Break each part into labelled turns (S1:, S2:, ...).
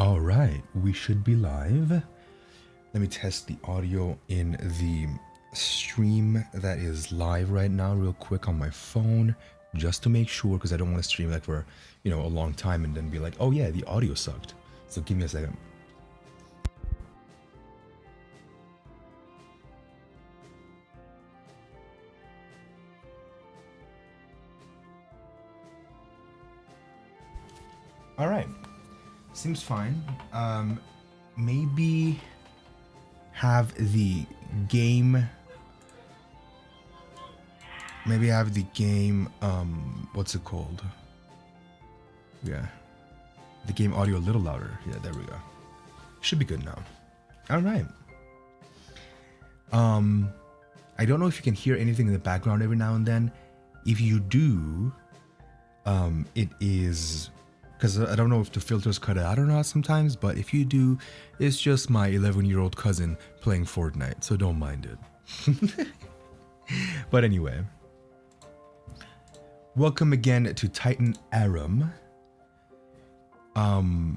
S1: All right, we should be live. Let me test the audio in the stream that is live right now real quick on my phone just to make sure, because I don't want to stream like for, a long time and then be like, oh yeah, the audio sucked. So give me a second. All right, seems fine. Maybe have the game. Maybe have the game. What's it called? Yeah, the game audio a little louder. Yeah, there we go. Should be good now. All right. I don't know if you can hear anything in the background every now and then. If you do, it is because I don't know if the filters cut it out or not sometimes, but if you do, it's just my 11-year-old cousin playing Fortnite, so don't mind it. But anyway, welcome again to Titan Arum. I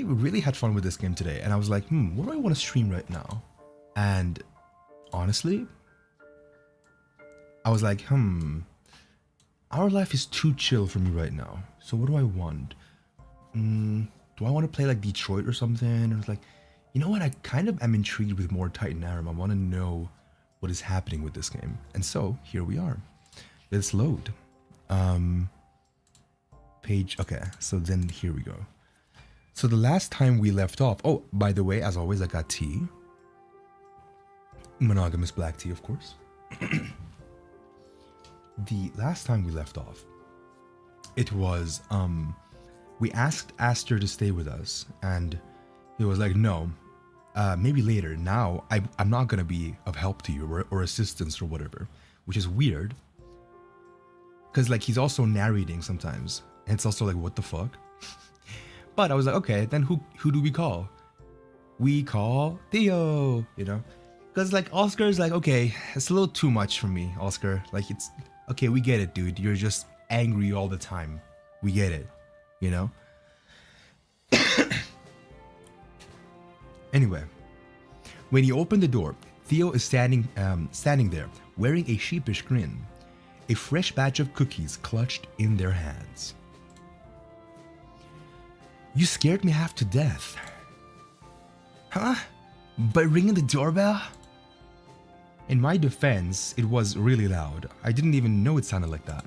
S1: really had fun with this game today, and I was like, what do I want to stream right now? And honestly, I was like, our life is too chill for me right now. So what do I want? Do I want to play like Detroit or something? And I was like, you know what? I kind of am intrigued with more Titan Arum. I want to know what is happening with this game. And so here we are. Let's load. Page. Okay. So then here we go. So the last time we left off. Oh, by the way, as always, I got tea. Monogamous black tea, of course. The last time we left off, it was we asked Aster to stay with us, and he was like, no, maybe later. Now I'm not gonna be of help to you or assistance or whatever, which is weird because like he's also narrating sometimes, and it's also like, what the fuck. But I was like, okay, then who do we call? We call Theo, because like Oscar is like, okay, it's a little too much for me, Oscar. Like, it's okay, we get it, dude. You're just angry all the time. We get it, Anyway, when he opened the door, Theo is standing there, wearing a sheepish grin, a fresh batch of cookies clutched in their hands. You scared me half to death. Huh? By ringing the doorbell? In my defense, it was really loud. I didn't even know it sounded like that.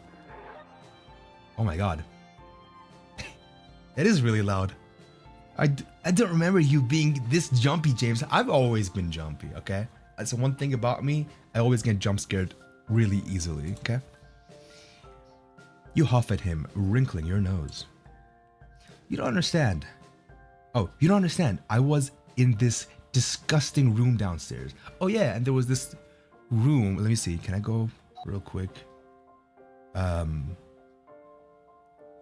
S1: Oh my god. It is really loud. I don't remember you being this jumpy, James. I've always been jumpy, okay? That's one thing about me. I always get jump scared really easily, okay? You huff at him, wrinkling your nose. You don't understand. Oh, you don't understand. I was in this disgusting room downstairs. Oh yeah, and there was this room. Let me see. Can I go real quick? Because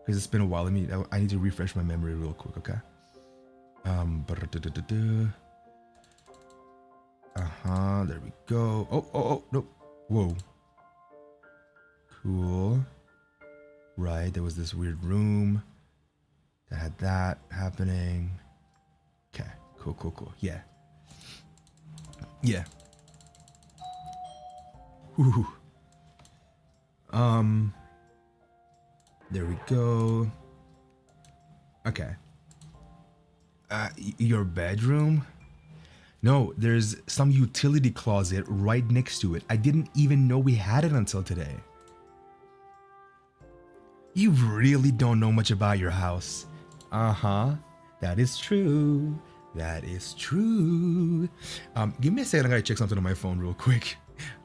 S1: it's been a while. I need to refresh my memory real quick. Okay. There we go. Oh, no. Whoa. Cool. Right. There was this weird room that had that happening. Okay. Cool. Yeah. Ooh. There we go. Okay. Your bedroom? No, there's some utility closet right next to it. I didn't even know we had it until today. You really don't know much about your house. That is true. That is true. Give me a second. I gotta check something on my phone real quick.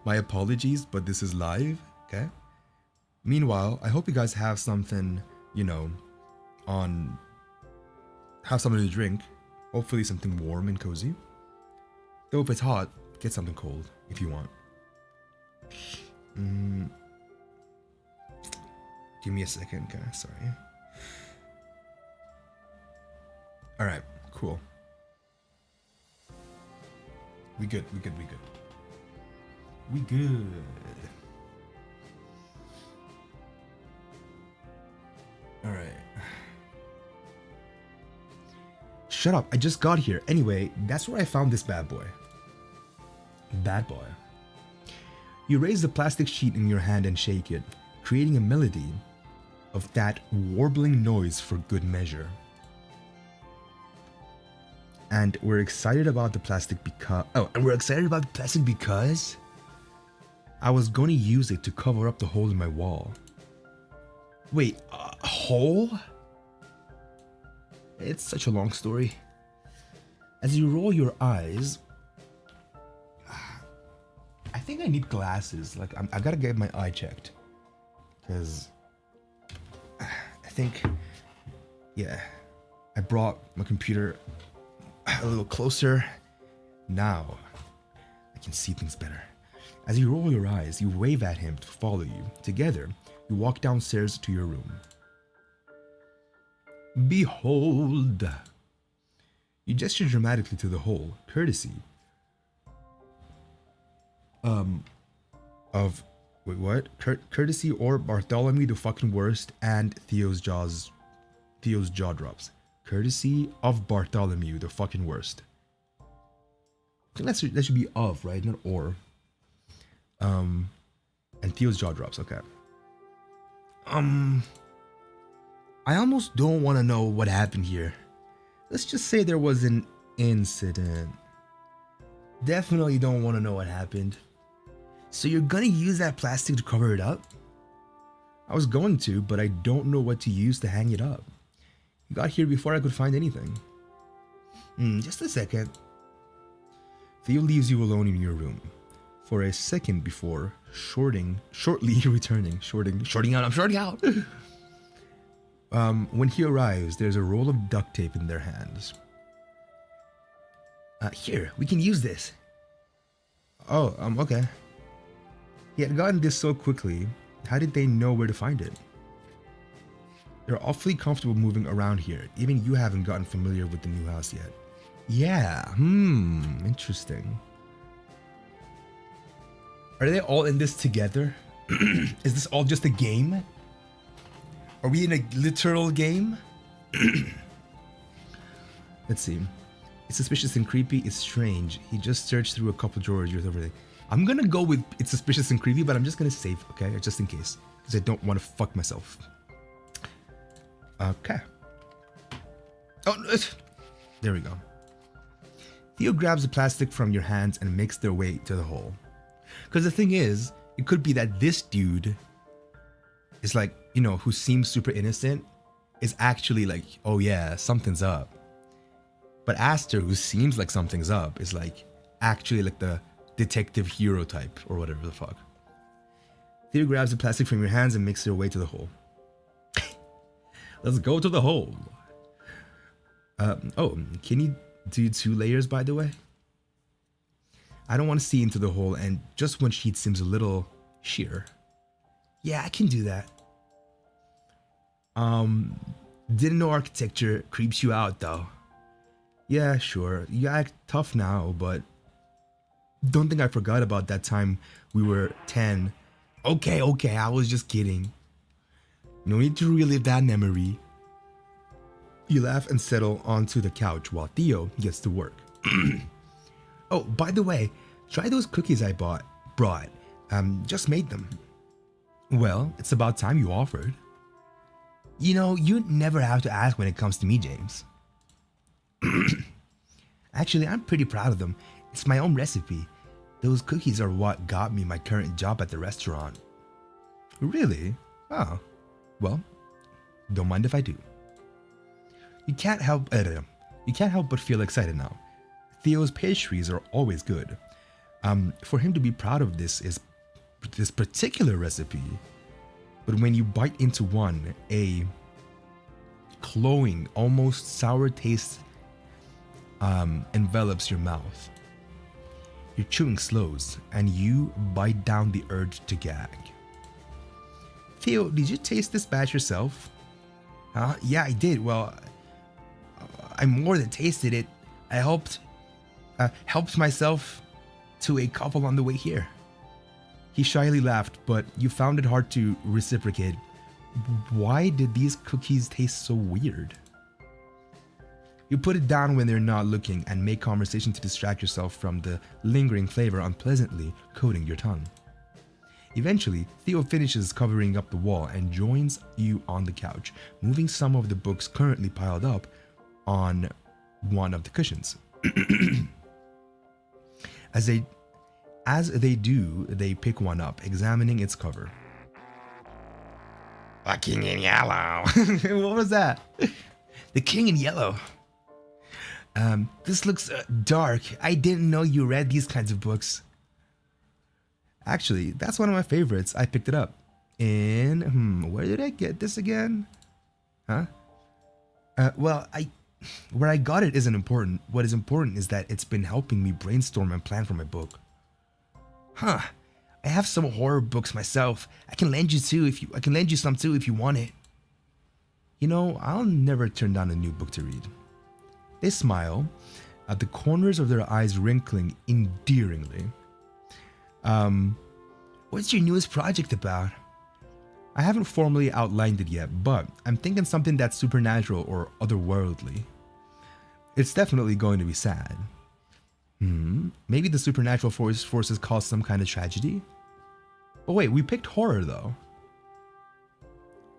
S1: My apologies, but this is live, okay? Meanwhile, I hope you guys have something, have something to drink. Hopefully something warm and cozy. Though if it's hot, get something cold if you want. Give me a second, guys. Sorry. All right, cool. We good. All right. Shut up, I just got here. Anyway, that's where I found this bad boy. Bad boy. You raise the plastic sheet in your hand and shake it, creating a melody of that warbling noise for good measure. And we're excited about the plastic because... Oh, and we're excited about the plastic because... I was going to use it to cover up the hole in my wall. Wait, a hole? It's such a long story. As you roll your eyes... I think I need glasses. Like, I gotta get my eye checked. Because... I think... Yeah. I brought my computer a little closer. Now, I can see things better. As you roll your eyes, you wave at him to follow you. Together, you walk downstairs to your room. Behold! You gesture dramatically to the hole, courtesy of... Wait, what? Courtesy or Bartholomew the fucking worst and Theo's jaw drops. Courtesy of Bartholomew the fucking worst. I think that should be of, right? Not or. And Theo's jaw drops, okay. I almost don't want to know what happened here. Let's just say there was an incident. Definitely don't want to know what happened. So you're gonna use that plastic to cover it up? I was going to, but I don't know what to use to hang it up. You got here before I could find anything. Just a second. Theo leaves you alone in your room for a second before shortly returning. Shorting out. When he arrives, there's a roll of duct tape in their hands. Here, we can use this. Oh, okay. He had gotten this so quickly. How did they know where to find it? They're awfully comfortable moving around here. Even you haven't gotten familiar with the new house yet. Yeah, interesting. Are they all in this together? Is this all just a game? Are we in a literal game? Let's see. It's suspicious and creepy. It's strange. He just searched through a couple drawers with everything. I'm gonna go with it's suspicious and creepy, but I'm just gonna save, okay? Just in case. Because I don't want to fuck myself. Okay. Oh, there we go. Theo grabs the plastic from your hands and makes their way to the hole. Because the thing is, it could be that this dude is like, you know, who seems super innocent, is actually like, oh yeah, something's up. But Aster, who seems like something's up, is like actually like the detective hero type or whatever the fuck. Theo grabs the plastic from your hands and makes their way to the hole. Let's go to the hole. Oh, can you do 2 layers, by the way? I don't want to see into the hole, and just one sheet seems a little sheer. Yeah, I can do that. Didn't know architecture creeps you out, though. Yeah, sure. You act tough now, but don't think I forgot about that time we were 10. Okay, I was just kidding. No need to relive that memory. You laugh and settle onto the couch while Theo gets to work. Oh, by the way, try those cookies I brought. Just made them. Well, it's about time you offered. You know, you never have to ask when it comes to me, James. Actually, I'm pretty proud of them. It's my own recipe. Those cookies are what got me my current job at the restaurant. Really? Oh. Well, don't mind if I do. You can't help but feel excited now. Theo's pastries are always good. For him to be proud of this particular recipe, but when you bite into one, a cloying, almost sour taste envelops your mouth. Your chewing slows, and you bite down the urge to gag. Theo, did you taste this batch yourself? Yeah, I did. Well, I more than tasted it. I helped myself to a couple on the way here. He shyly laughed, but you found it hard to reciprocate. Why did these cookies taste so weird? You put it down when they're not looking and make conversation to distract yourself from the lingering flavor unpleasantly coating your tongue. Eventually, Theo finishes covering up the wall and joins you on the couch, moving some of the books currently piled up on one of the cushions. As they do, they pick one up, examining its cover. The King in Yellow. What was that? The King in Yellow. This looks dark. I didn't know you read these kinds of books. Actually, that's one of my favorites. I picked it up in, where did I get this again? Huh? Well, where I got it isn't important. What is important is that it's been helping me brainstorm and plan for my book. Huh. I have some horror books myself. I can lend you some too if you want it. You know, I'll never turn down a new book to read. They smile, at the corners of their eyes wrinkling endearingly. What's your newest project about? I haven't formally outlined it yet, but I'm thinking something that's supernatural or otherworldly. It's definitely going to be sad. Maybe the supernatural forces caused some kind of tragedy? Oh wait, we picked horror though.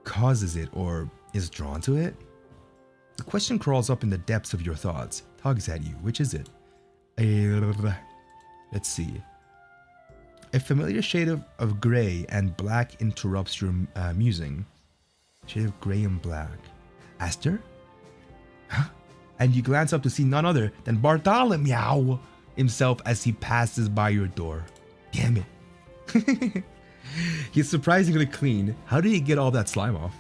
S1: Causes it or is drawn to it? The question crawls up in the depths of your thoughts, tugs at you. Which is it? Let's see. A familiar shade of gray and black interrupts your musing. Shade of gray and black. Aster? Huh? And you glance up to see none other than Bartholomew himself as he passes by your door. Damn it. He's surprisingly clean. How did he get all that slime off?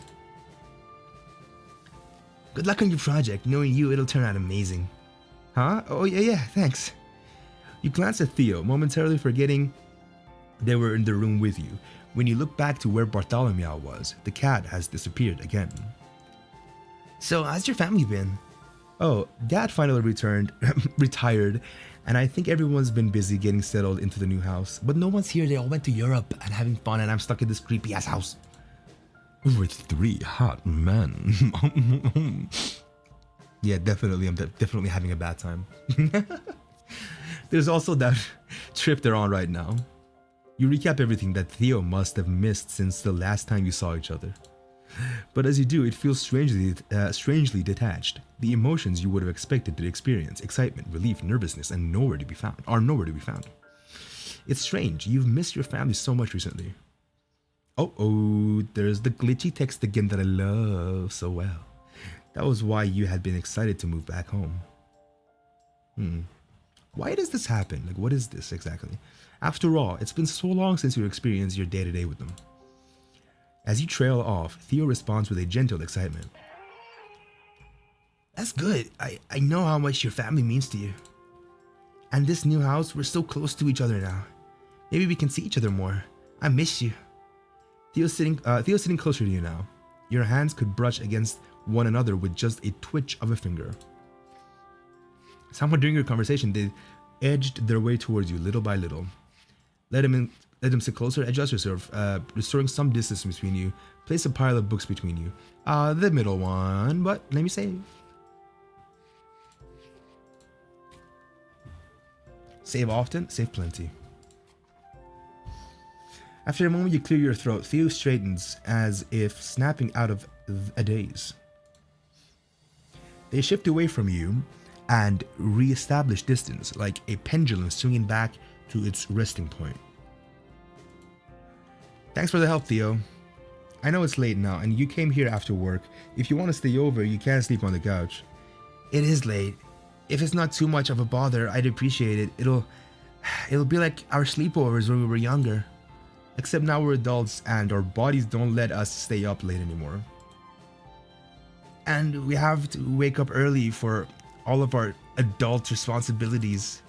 S1: Good luck on your project. Knowing you, it'll turn out amazing. Huh? Oh yeah, thanks. You glance at Theo, momentarily forgetting they were in the room with you. When you look back to where Bartholomew was, the cat has disappeared again. So, how's your family been? Oh, Dad finally retired, and I think everyone's been busy getting settled into the new house. But no one's here. They all went to Europe and having fun, and I'm stuck in this creepy ass house. With 3 hot men. Yeah, definitely. I'm definitely having a bad time. There's also that trip they're on right now. You recap everything that Theo must have missed since the last time you saw each other. But as you do, it feels strangely detached. The emotions you would have expected to experience, excitement, relief, nervousness, and nowhere to be found. It's strange. You've missed your family so much recently. Oh, there's the glitchy text again that I love so well. That was why you had been excited to move back home. Why does this happen? Like, what is this exactly? After all, it's been so long since you experienced your day-to-day with them. As you trail off, Theo responds with a gentle excitement. That's good. I know how much your family means to you. And this new house, we're so close to each other now. Maybe we can see each other more. I miss you. Theo's sitting closer to you now. Your hands could brush against one another with just a twitch of a finger. Somewhat during your conversation, they edged their way towards you little by little. Let them sit closer, adjust yourself, restoring some distance between you. Place a pile of books between you. The middle one, but let me save. Save often, save plenty. After a moment, you clear your throat. Theo straightens as if snapping out of a daze. They shift away from you and re-establish distance, like a pendulum swinging back to its resting point. Thanks for the help, Theo. I know it's late now, and you came here after work. If you want to stay over, you can sleep on the couch. It is late. If it's not too much of a bother, I'd appreciate it. It'll be like our sleepovers when we were younger. Except now we're adults and our bodies don't let us stay up late anymore. And we have to wake up early for all of our adult responsibilities.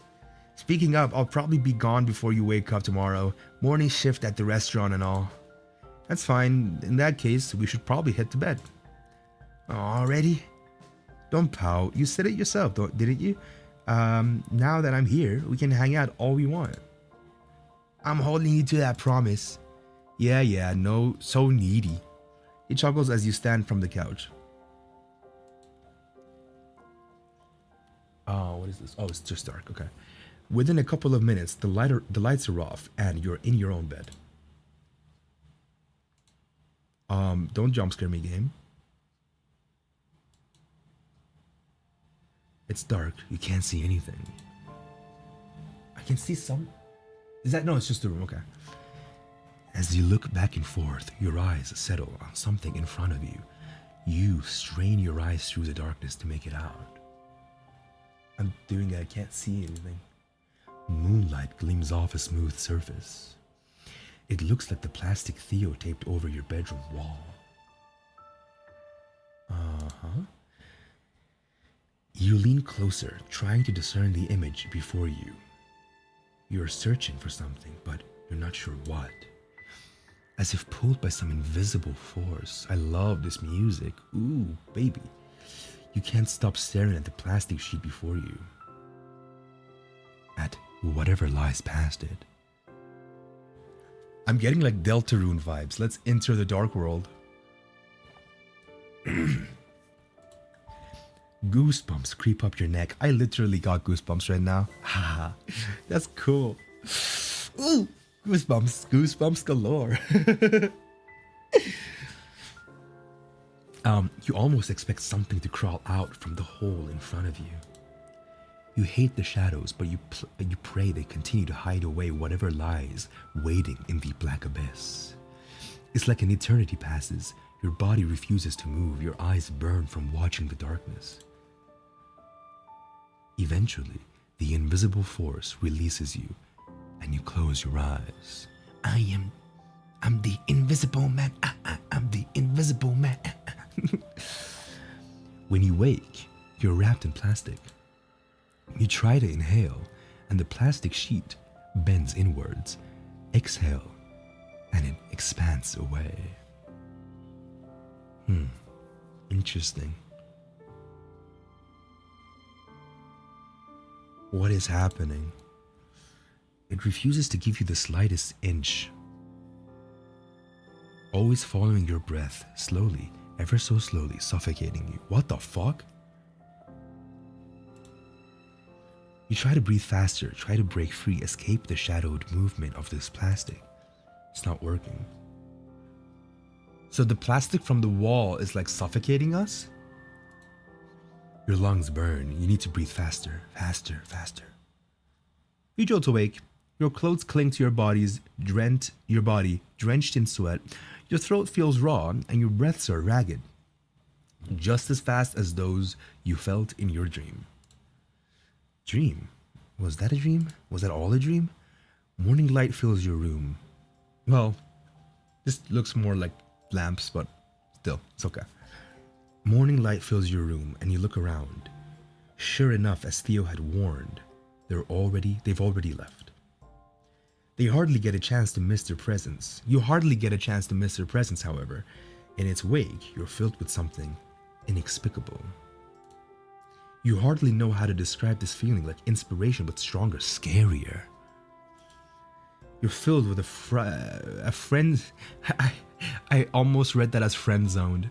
S1: Speaking of, I'll probably be gone before you wake up tomorrow. Morning shift at the restaurant and all. That's fine. In that case, we should probably head to bed. Already? Don't pout. You said it yourself, didn't you? Now that I'm here, we can hang out all we want. I'm holding you to that promise. Yeah, no, so needy. He chuckles as you stand from the couch. Oh, what is this? Oh, it's just dark. Okay. Within a couple of minutes, the lights are off, and you're in your own bed. Don't jump scare me, game. It's dark. You can't see anything. I can see some. Is that no? It's just the room. Okay. As you look back and forth, your eyes settle on something in front of you. You strain your eyes through the darkness to make it out. I'm doing it. I can't see anything. Moonlight gleams off a smooth surface. It looks like the plastic Theo taped over your bedroom wall. You lean closer, trying to discern the image before you. You're searching for something, but you're not sure what. As if pulled by some invisible force. I love this music. Ooh, baby. You can't stop staring at the plastic sheet before you. At whatever lies past it. I'm getting like Deltarune vibes. Let's enter the dark world. Goosebumps creep up your neck. I literally got goosebumps right now. Haha, that's cool. Ooh, goosebumps galore. You almost expect something to crawl out from the hole in front of you. You hate the shadows, but you pray they continue to hide away whatever lies waiting in the black abyss. It's like an eternity passes. Your body refuses to move. Your eyes burn from watching the darkness. Eventually, the invisible force releases you, and you close your eyes. I'm the invisible man. I'm the invisible man. When you wake, you're wrapped in plastic. You try to inhale, and the plastic sheet bends inwards. Exhale, and it expands away. Interesting. What is happening? It refuses to give you the slightest inch. Always following your breath, slowly, ever so slowly, suffocating you. What the fuck? You try to breathe faster, try to break free, escape the shadowed movement of this plastic. It's not working. So the plastic from the wall is like suffocating us? Your lungs burn. You need to breathe faster, faster, faster. You jolt awake. Your clothes cling to your body drenched in sweat. Your throat feels raw and your breaths are ragged. Just as fast as those you felt in your dream. Dream? Was that a dream? Was that all a dream? Morning light fills your room. Well, this looks more like lamps, but still, it's okay. Morning light fills your room and you look around. Sure enough, as Theo had warned, they've already left. They hardly get a chance to miss their presence. You hardly get a chance to miss their presence, however. In its wake, you're filled with something inexplicable. You hardly know how to describe this feeling, like inspiration, but stronger, scarier. You're filled with a friend. I almost read that as friend zoned.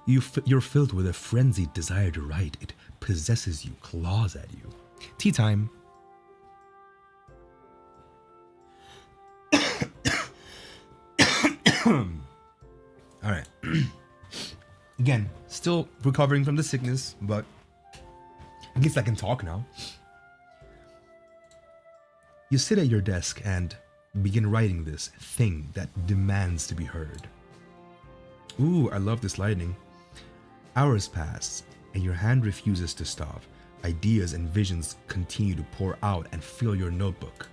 S1: You're filled with a frenzied desire to write. It possesses you, claws at you. Tea time. All right. Again, still recovering from the sickness, but at least I can talk now. You sit at your desk and begin writing this thing that demands to be heard. Ooh, I love this lighting. Hours pass, and your hand refuses to stop. Ideas and visions continue to pour out and fill your notebook.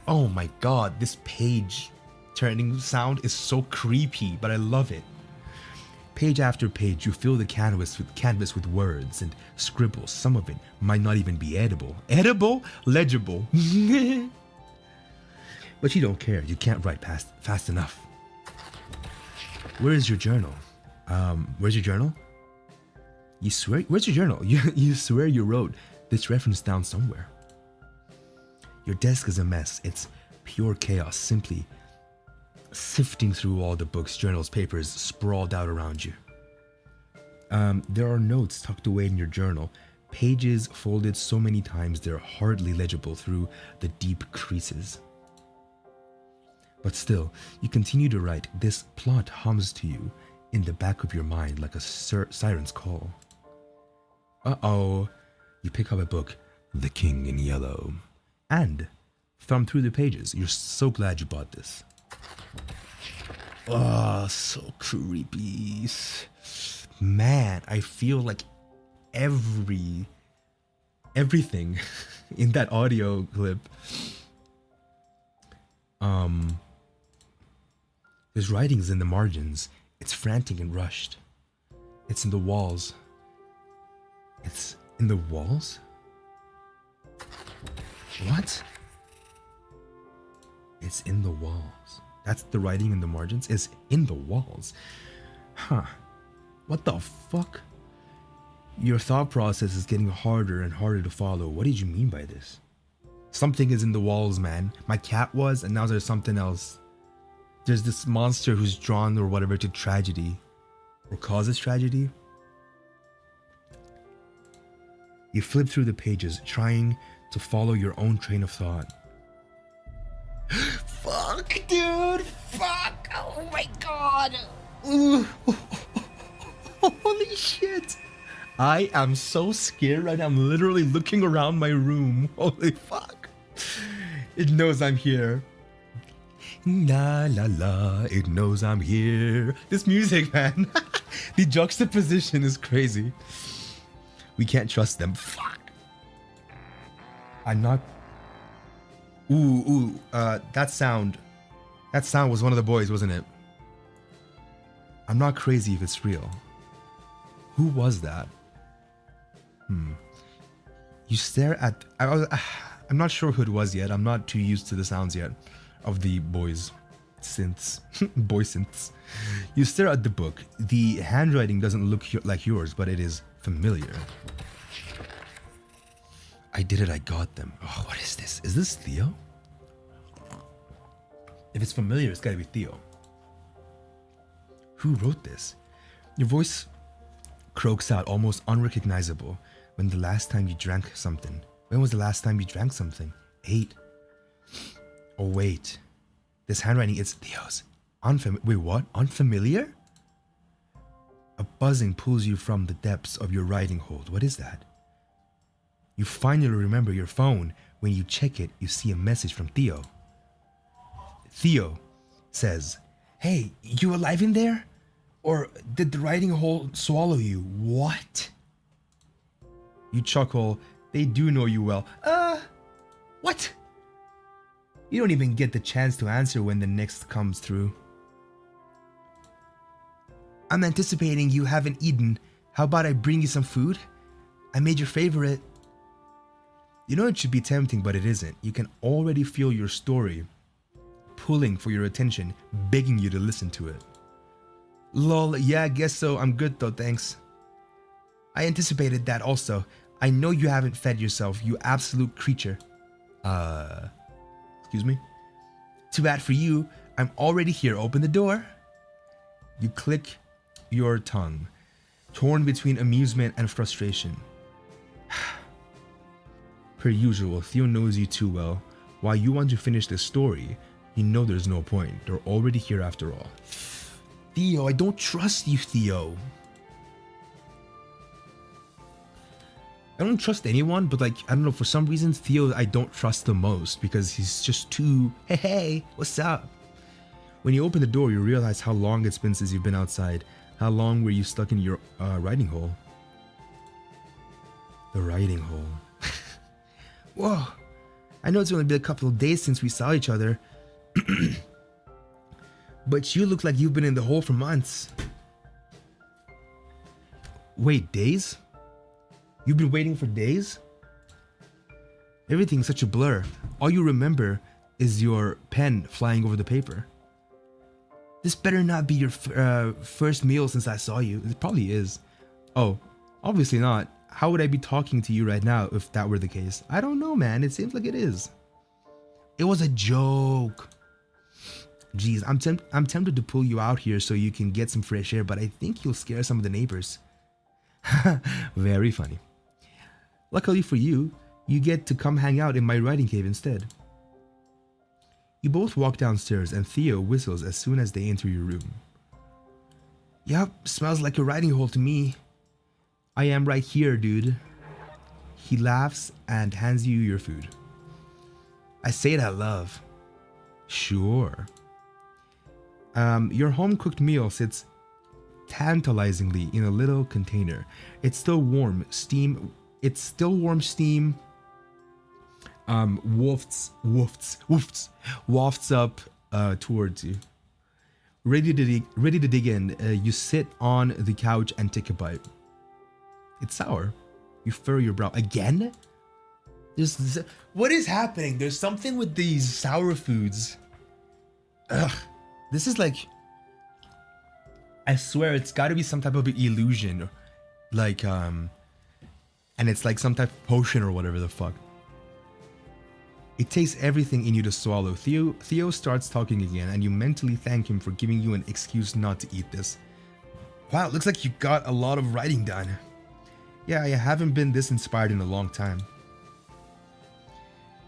S1: Oh my god, this page turning sound is so creepy, but I love it. Page after page, you fill the canvas with words and scribbles. Some of it might not even be edible. Edible? Legible. But you don't care. You can't write fast enough. Where is your journal? Where's your journal? You swear? Where's your journal? You swear you wrote this reference down somewhere. Your desk is a mess. It's pure chaos, simply sifting through all the books, journals, papers sprawled out around you. There are notes tucked away in your journal, Pages folded so many times they're hardly legible through the deep creases. But still, you continue to write. This plot hums to you in the back of your mind like a siren's call. Uh-oh. You pick up a book, The King in Yellow, and thumb through the pages. You're so glad you bought this. Oh, so creepy. Man, I feel like everything in that audio clip. There's writings in the margins. It's frantic and rushed. It's in the walls. It's in the walls? What? It's in the walls. That's the writing in the margins? It's in the walls. Huh. What the fuck? Your thought process is getting harder and harder to follow. What did you mean by this? Something is in the walls, man. My cat was, and now there's something else. There's this monster who's drawn or whatever to tragedy. Or causes tragedy. You flip through the pages, trying to follow your own train of thought. Fuck, dude! Fuck! Oh my god! Ooh. Holy shit! I am so scared right now. I'm literally looking around my room. Holy fuck! It knows I'm here. La la la, it knows I'm here. This music, man. The juxtaposition is crazy. We can't trust them. Fuck. I'm not. That sound was one of the boys, wasn't it? I'm not crazy if it's real. Who was that? You stare at. I'm not sure who it was yet. I'm not too used to the sounds yet of the boys synths. Boy synths. You stare at the book. The handwriting doesn't look like yours, but it is familiar. I did it. I got them. Oh, what is this? Is this Theo? If it's familiar, it's gotta be Theo. Who wrote this? Your voice croaks out, almost unrecognizable. When the last time you drank something? When was the last time you drank something? 8. Oh wait, this handwriting is Theo's. Wait, what? Unfamiliar? A buzzing pulls you from the depths of your writing hold. What is that? You finally remember your phone. When you check it, you see a message from Theo. Theo says, "Hey, you alive in there? Or did the writing hole swallow you?" What? You chuckle. They do know you well. What? You don't even get the chance to answer when the next comes through. I'm anticipating you haven't eaten. How about I bring you some food? I made your favorite. You know it should be tempting, but it isn't. You can already feel your story pulling for your attention, begging you to listen to it. Lol, yeah, I guess so. I'm good though, thanks. I anticipated that also. I know you haven't fed yourself, you absolute creature. Excuse me? Too bad for you. I'm already here. Open the door. You click your tongue, torn between amusement and frustration. Per usual, Theo knows you too well. While you want to finish the story, you know there's no point. They're already here after all. Theo, I don't trust you, Theo. I don't trust anyone, but like, I don't know, for some reason, Theo, I don't trust the most because he's just too, hey, what's up? When you open the door, you realize how long it's been since you've been outside. How long were you stuck in your writing hole? The writing hole. Whoa, I know it's only been a couple of days since we saw each other, but you look like you've been in the hole for months. Wait, days? You've been waiting for days? Everything's such a blur. All you remember is your pen flying over the paper. This better not be your first meal since I saw you. It probably is. Oh, obviously not. How would I be talking to you right now if that were the case? I don't know, man. It seems like it is. It was a joke. Jeez, I'm tempted to pull you out here so you can get some fresh air, but I think you'll scare some of the neighbors. Very funny. Luckily for you, you get to come hang out in my writing cave instead. You both walk downstairs and Theo whistles as soon as they enter your room. Yup, smells like a riding hole to me. I am right here, dude. He laughs and hands you your food. I say it out loud. Sure. Your home-cooked meal sits tantalizingly in a little container. It's still warm steam wafts up towards you. Ready to dig in, you sit on the couch and take a bite. It's sour. You furrow your brow. Again? What is happening? There's something with these sour foods. Ugh. This is like... I swear it's gotta be some type of illusion. Like, and it's like some type of potion or whatever the fuck. It takes everything in you to swallow. Theo starts talking again, and you mentally thank him for giving you an excuse not to eat this. Wow, it looks like you got a lot of writing done. Yeah, I haven't been this inspired in a long time.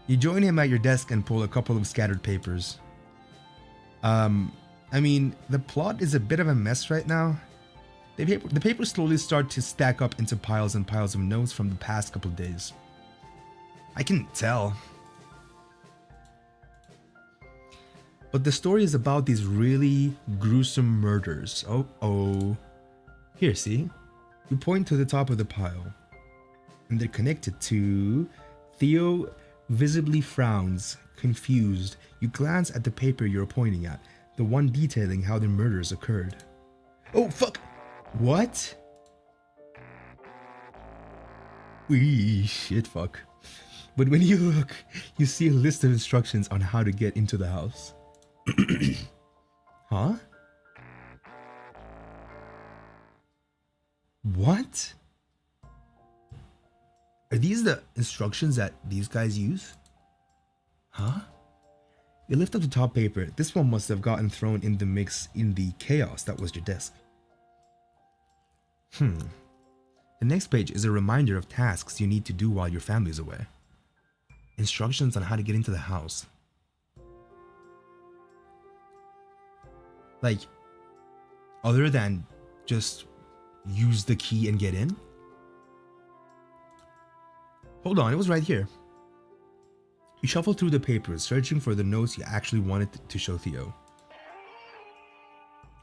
S1: You join him at your desk and pull a couple of scattered papers. I mean, the plot is a bit of a mess right now. The papers slowly start to stack up into piles and piles of notes from the past couple of days. I can tell. But the story is about these really gruesome murders. Oh. Here, see? You point to the top of the pile. And they're connected to... Theo visibly frowns, confused. You glance at the paper you're pointing at, the one detailing how the murders occurred. Oh, fuck! What? Shit, fuck. But when you look, you see a list of instructions on how to get into the house. Huh? What? Are these the instructions that these guys use? Huh? You lift up the top paper. This one must have gotten thrown in the mix in the chaos that was your desk. The next page is a reminder of tasks you need to do while your family's away. Instructions on how to get into the house. Like, other than just use the key and get in? Hold on, it was right here. You shuffle through the papers, searching for the notes you actually wanted to show Theo.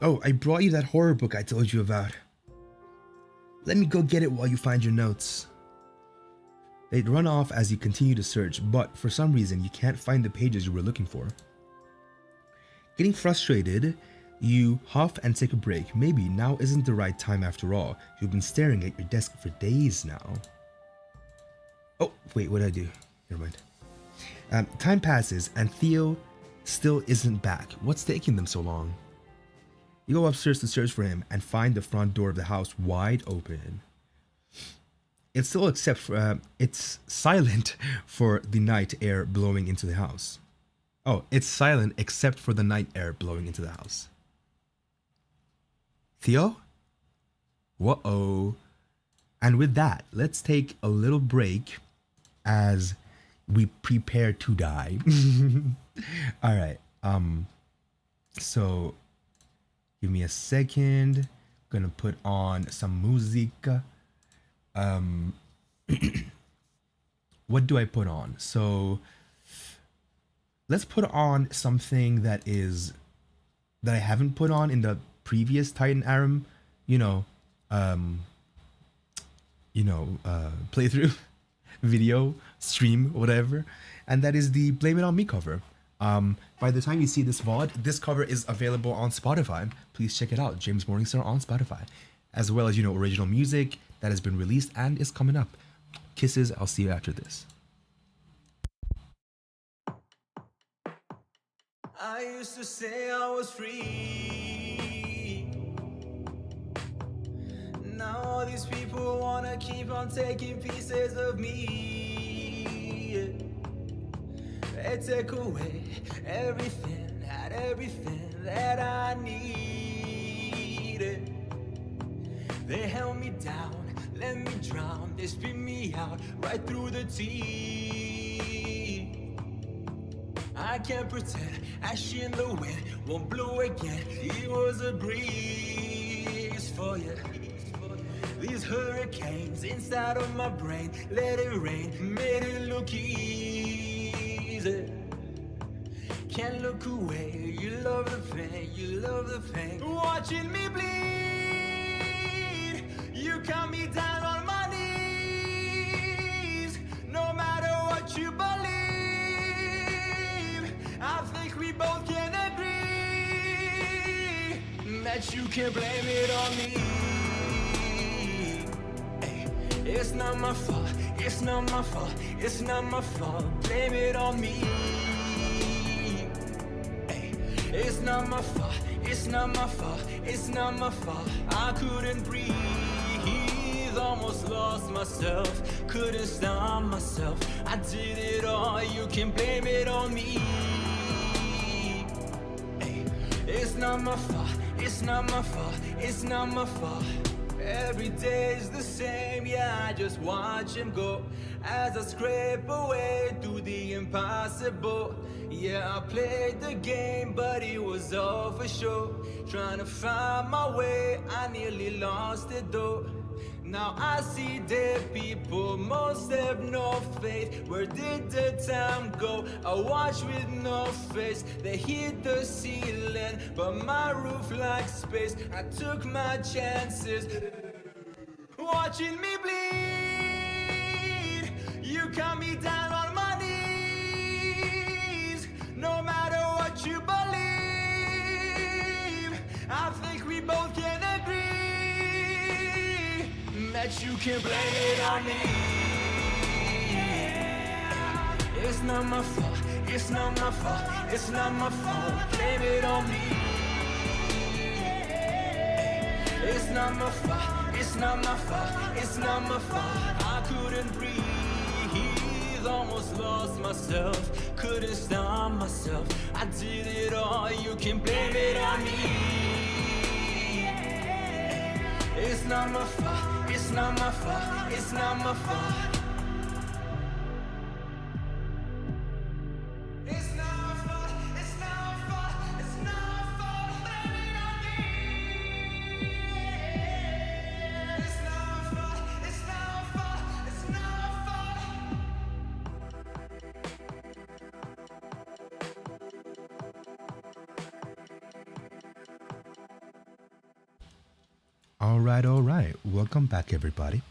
S1: Oh, I brought you that horror book I told you about. Let me go get it while you find your notes. They'd run off as you continue to search, but for some reason you can't find the pages you were looking for. Getting frustrated, you huff and take a break. Maybe now isn't the right time after all. You've been staring at your desk for days now. Oh, wait, what did I do? Never mind. Time passes and Theo still isn't back. What's taking them so long? You go upstairs to search for him and find the front door of the house wide open. It's still it's silent for the night air blowing into the house. Oh, it's silent except for the night air blowing into the house. Theo? Whoa. And with that, let's take a little break as we prepare to die. All right. So give me a second. Gonna put on some musica. What do I put on? So let's put on something that I haven't put on in the previous Titan Arum, playthrough, video, stream, whatever, and that is the Blame It On Me cover. By the time you see this VOD, this cover is available on Spotify. Please check it out, James Morningstar on Spotify, as well as original music that has been released and is coming up. Kisses, I'll see you after this. I used to say I was free. Now all these people wanna keep on taking pieces of me. They take away everything that I needed. They held me down
S2: let me drown, they spit me out right through the teeth. I can't pretend, ash in the wind won't blow again. It was a breeze for you. These hurricanes inside of my brain, let it rain, made it look easy. Can't look away, you love the pain, you love the pain. Watching me bleed, you cut me down on my knees. No matter what you believe, I think we both can agree that you can blame it on me. Hey, it's not my fault, it's not my fault, it's not my fault. Blame it on me. It's not my fault, it's not my fault, it's not my fault. I couldn't breathe, almost lost myself, couldn't stop myself. I did it all, you can blame it on me. Hey, it's not my fault, it's not my fault, it's not my fault. Every day's the same, yeah, I just watch him go as I scrape away through the impossible. Yeah, I played the game, but it was all for show. Trying to find my way, I nearly lost it though. Now I see dead people, most have no faith. Where did the time go? I watch with no face. They hit the ceiling, but my roof lacks space. I took my chances, watching me bleed. You cut me down on my knees. No matter what you believe, I think we both can agree that you can blame it on me. It's not my fault, it's not my fault, it's not my fault. Blame it on me. It's not my fault, it's not my fault, it's not my fault. I couldn't breathe, almost lost myself, couldn't stop myself. I did it all, you can blame it on me. It's not my fault, it's not my fault, it's not my fault. It's not my fault, it's not my fault, it's not my fault. Blame it on me. It's not my fault, it's not my fault, it's not my
S1: All right. Welcome back, everybody.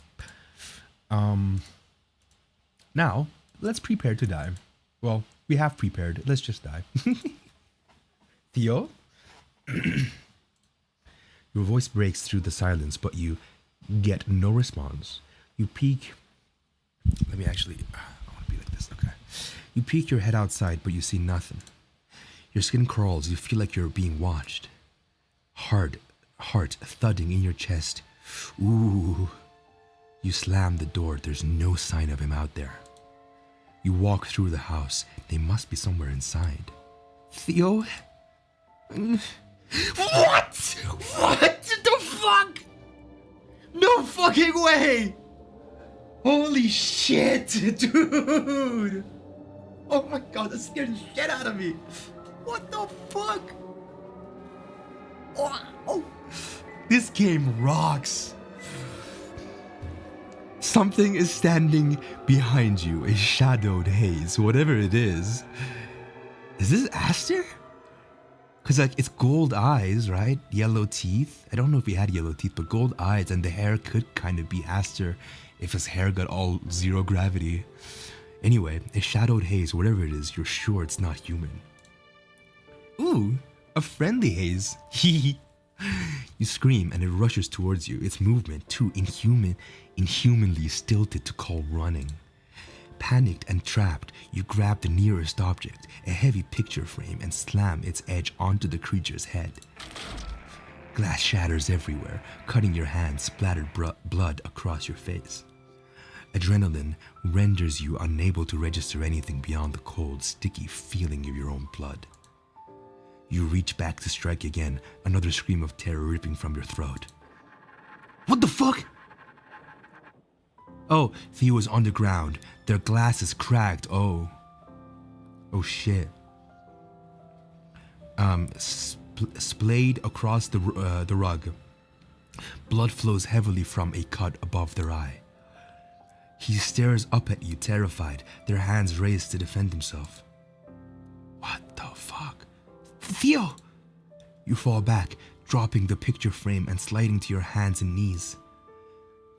S1: Now let's prepare to die. Well, we have prepared. Let's just die. Theo, your voice breaks through the silence, but you get no response. You peek. Let me actually. I want to be like this. Okay. You peek your head outside, but you see nothing. Your skin crawls. You feel like you're being watched. Heart thudding in your chest. Ooh. You slam the door. There's no sign of him out there. You walk through the house. They must be somewhere inside. Theo? What? What the fuck? No fucking way! Holy shit, dude! Oh my god, that scared the shit out of me. What the fuck? Oh. This game rocks. Something is standing behind you, a shadowed haze, whatever it is. Is this Aster? Because, like, it's gold eyes, right? Yellow teeth. I don't know if he had yellow teeth, but gold eyes, and the hair could kind of be Aster if his hair got all zero gravity. Anyway, a shadowed haze, whatever it is, you're sure it's not human. Ooh, a friendly haze. Hee. You scream and it rushes towards you, its movement too inhumanly stilted to call running. Panicked and trapped, you grab the nearest object, a heavy picture frame, and slam its edge onto the creature's head. Glass shatters everywhere, cutting your hand, splattered blood across your face. Adrenaline renders you unable to register anything beyond the cold, sticky feeling of your own blood. You reach back to strike again, another scream of terror ripping from your throat. What the fuck? Oh, Theo is on the ground. Their glass is cracked. Oh shit. Splayed across the rug. Blood flows heavily from a cut above their eye. He stares up at you, terrified, their hands raised to defend himself. What the fuck? Theo! You fall back, dropping the picture frame and sliding to your hands and knees.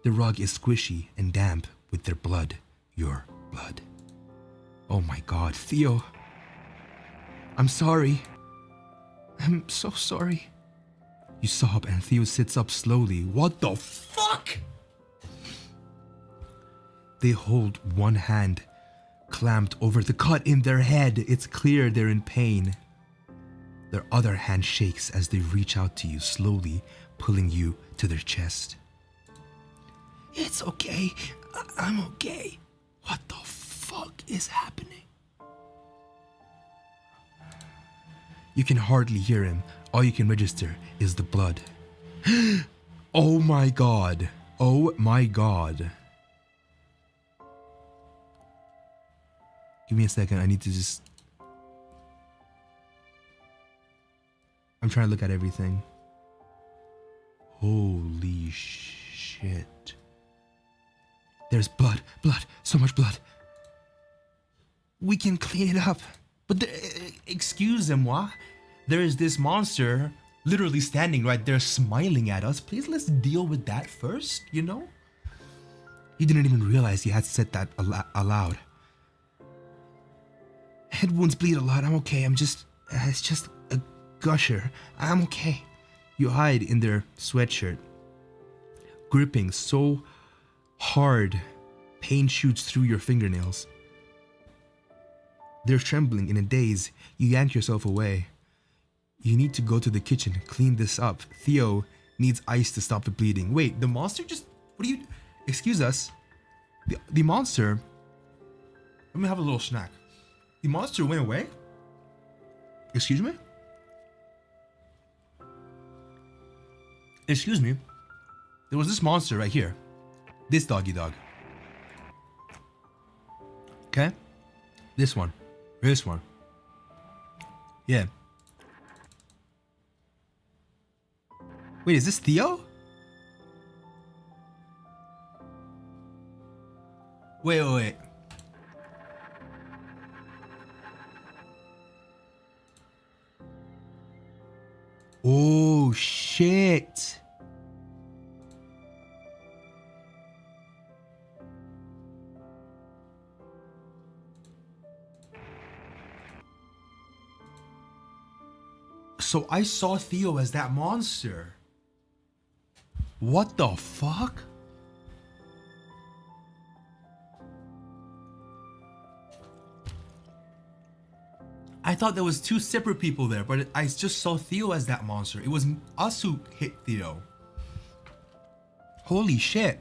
S1: The rug is squishy and damp with their blood. Your blood. Oh my god, Theo. I'm sorry. I'm so sorry. You sob and Theo sits up slowly. What the fuck? They hold one hand clamped over the cut in their head. It's clear they're in pain. Their other hand shakes as they reach out to you, slowly pulling you to their chest. It's okay. I'm okay. What the fuck is happening? You can hardly hear him. All you can register is the blood. Oh my god. Oh my god. Give me a second. I need to just... I'm trying to look at everything. Holy shit. There's blood. Blood. So much blood. We can clean it up. But excusez-moi. There is this monster literally standing right there smiling at us. Please, let's deal with that first, you know? He didn't even realize he had said that aloud. Head wounds bleed a lot. I'm okay. It's just a gusher. I'm okay. You hide in their sweatshirt, gripping so hard, pain shoots through your fingernails. They're trembling in a daze. You yank yourself away. You need to go to the kitchen, clean this up. Theo needs ice to stop the bleeding. Wait, the monster just... What do you... Excuse us. The monster... Let me have a little snack. The monster went away? Excuse me? Excuse me? There was this monster right here. This doggy dog. Okay? This one. This one. Yeah. Wait, is this Theo? Wait. Oh, shit. So I saw Theo as that monster. What the fuck? I thought there was two separate people there, but I just saw Theo as that monster. It was us who hit Theo. Holy shit.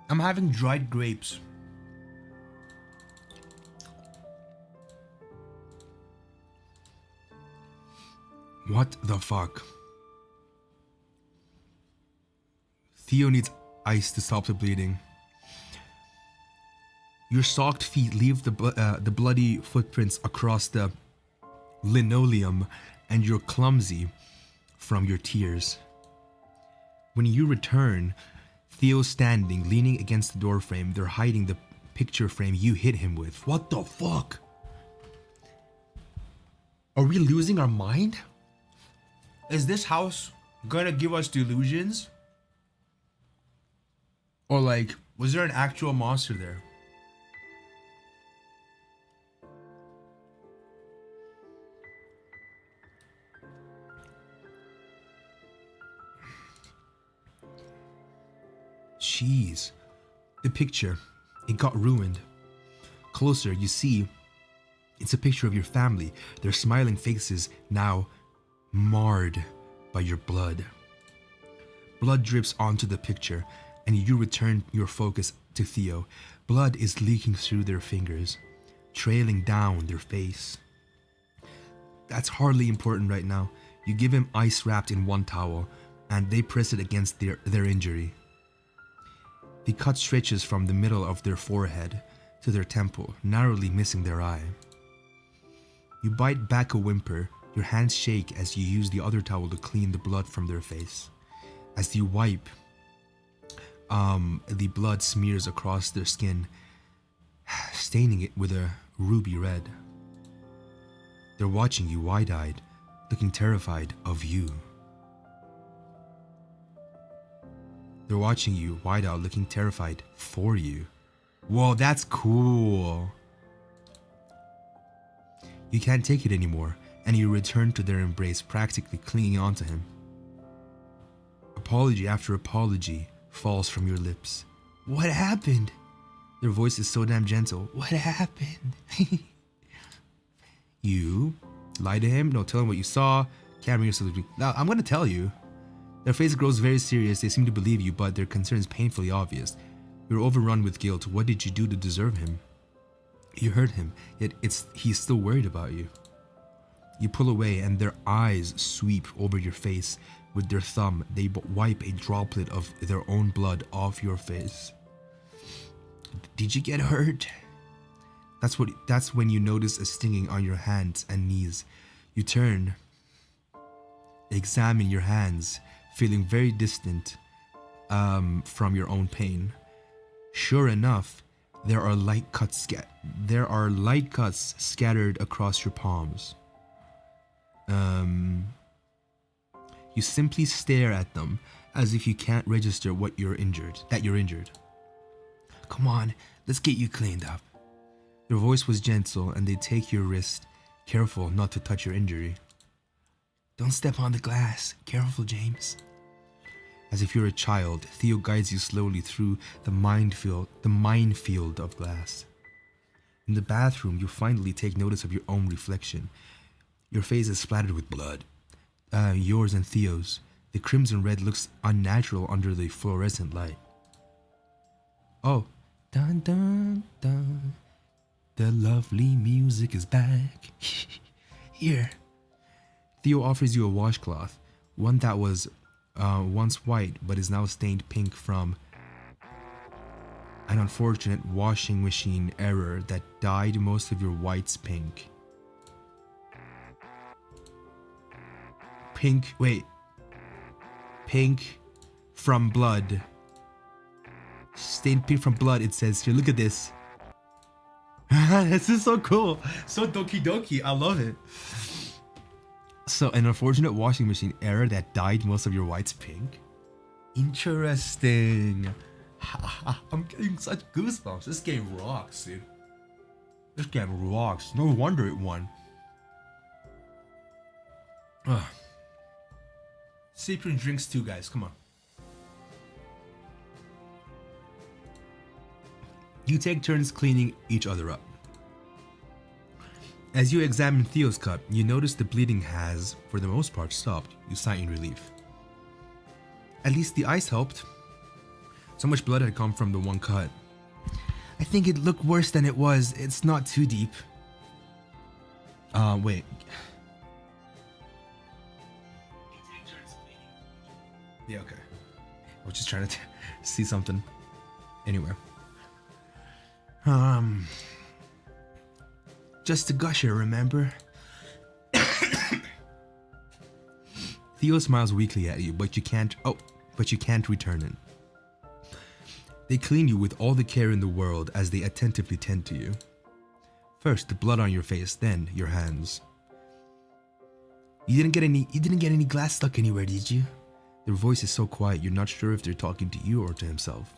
S1: I'm having dried grapes. What the fuck? Theo needs ice to stop the bleeding. Your socked feet leave the bloody footprints across the linoleum, and you're clumsy from your tears. When you return, Theo's standing, leaning against the doorframe. They're hiding the picture frame you hit him with. What the fuck? Are we losing our mind? Is this house gonna give us delusions? Or like, was there an actual monster there? Jeez. The picture, it got ruined. Closer, you see, it's a picture of your family. Their smiling faces now marred by your blood. Blood drips onto the picture, and you return your focus to Theo. Blood is leaking through their fingers, trailing down their face. That's hardly important right now. You give him ice wrapped in one towel, and they press it against their injury. The cut stretches from the middle of their forehead to their temple, narrowly missing their eye. You bite back a whimper, your hands shake as you use the other towel to clean the blood from their face. As you wipe, the blood smears across their skin, staining it with a ruby red. They're watching you wide-eyed, looking terrified of you. They're watching you wide-eyed, looking terrified for you. Whoa, that's cool. You can't take it anymore, and you return to their embrace, practically clinging onto him. Apology after apology falls from your lips. What happened? Their voice is so damn gentle. What happened? You lie to him? No, tell him what you saw. Can't bring yourself to. Now, I'm gonna tell you. Their face grows very serious. They seem to believe you, but their concern is painfully obvious. You're overrun with guilt. What did you do to deserve him? You hurt him, yet he's still worried about you. You pull away, and their eyes sweep over your face. With their thumb, they wipe a droplet of their own blood off your face. Did you get hurt? That's when you notice a stinging on your hands and knees. You turn, examine your hands, feeling very distant from your own pain. Sure enough, there are light cuts scattered across your palms. You simply stare at them as if you can't register that you're injured. Come on, let's get you cleaned up. Their voice was gentle, and they take your wrist, careful not to touch your injury. Don't step on the glass. Careful, James. As if you're a child, Theo guides you slowly through the minefield of glass. In the bathroom, you finally take notice of your own reflection. Your face is splattered with blood. Yours and Theo's. The crimson red looks unnatural under the fluorescent light. Oh. Dun dun dun. The lovely music is back. Here. Theo offers you a washcloth, one that was once white but is now stained pink from an unfortunate washing machine error that dyed most of your whites pink. Pink from blood. Stained pink from blood, it says here. Look at this. This is so cool. So doki doki. I love it. So, an unfortunate washing machine error that dyed most of your whites pink. Interesting. I'm getting such goosebumps. This game rocks, dude. This game rocks. No wonder it won. Cyprian drinks too, guys. Come on. You take turns cleaning each other up. As you examine Theo's cut, you notice the bleeding has, for the most part, stopped. You sigh in relief. At least the ice helped. So much blood had come from the one cut. I think it looked worse than it was. It's not too deep. Wait. Yeah, okay. I was just trying to see something. Anyway. Just a gusher, remember? Theo smiles weakly at you, but you can't return it. They clean you with all the care in the world as they attentively tend to you. First, the blood on your face, then your hands. You didn't get any glass stuck anywhere, did you? Their voice is so quiet, you're not sure if they're talking to you or to himself.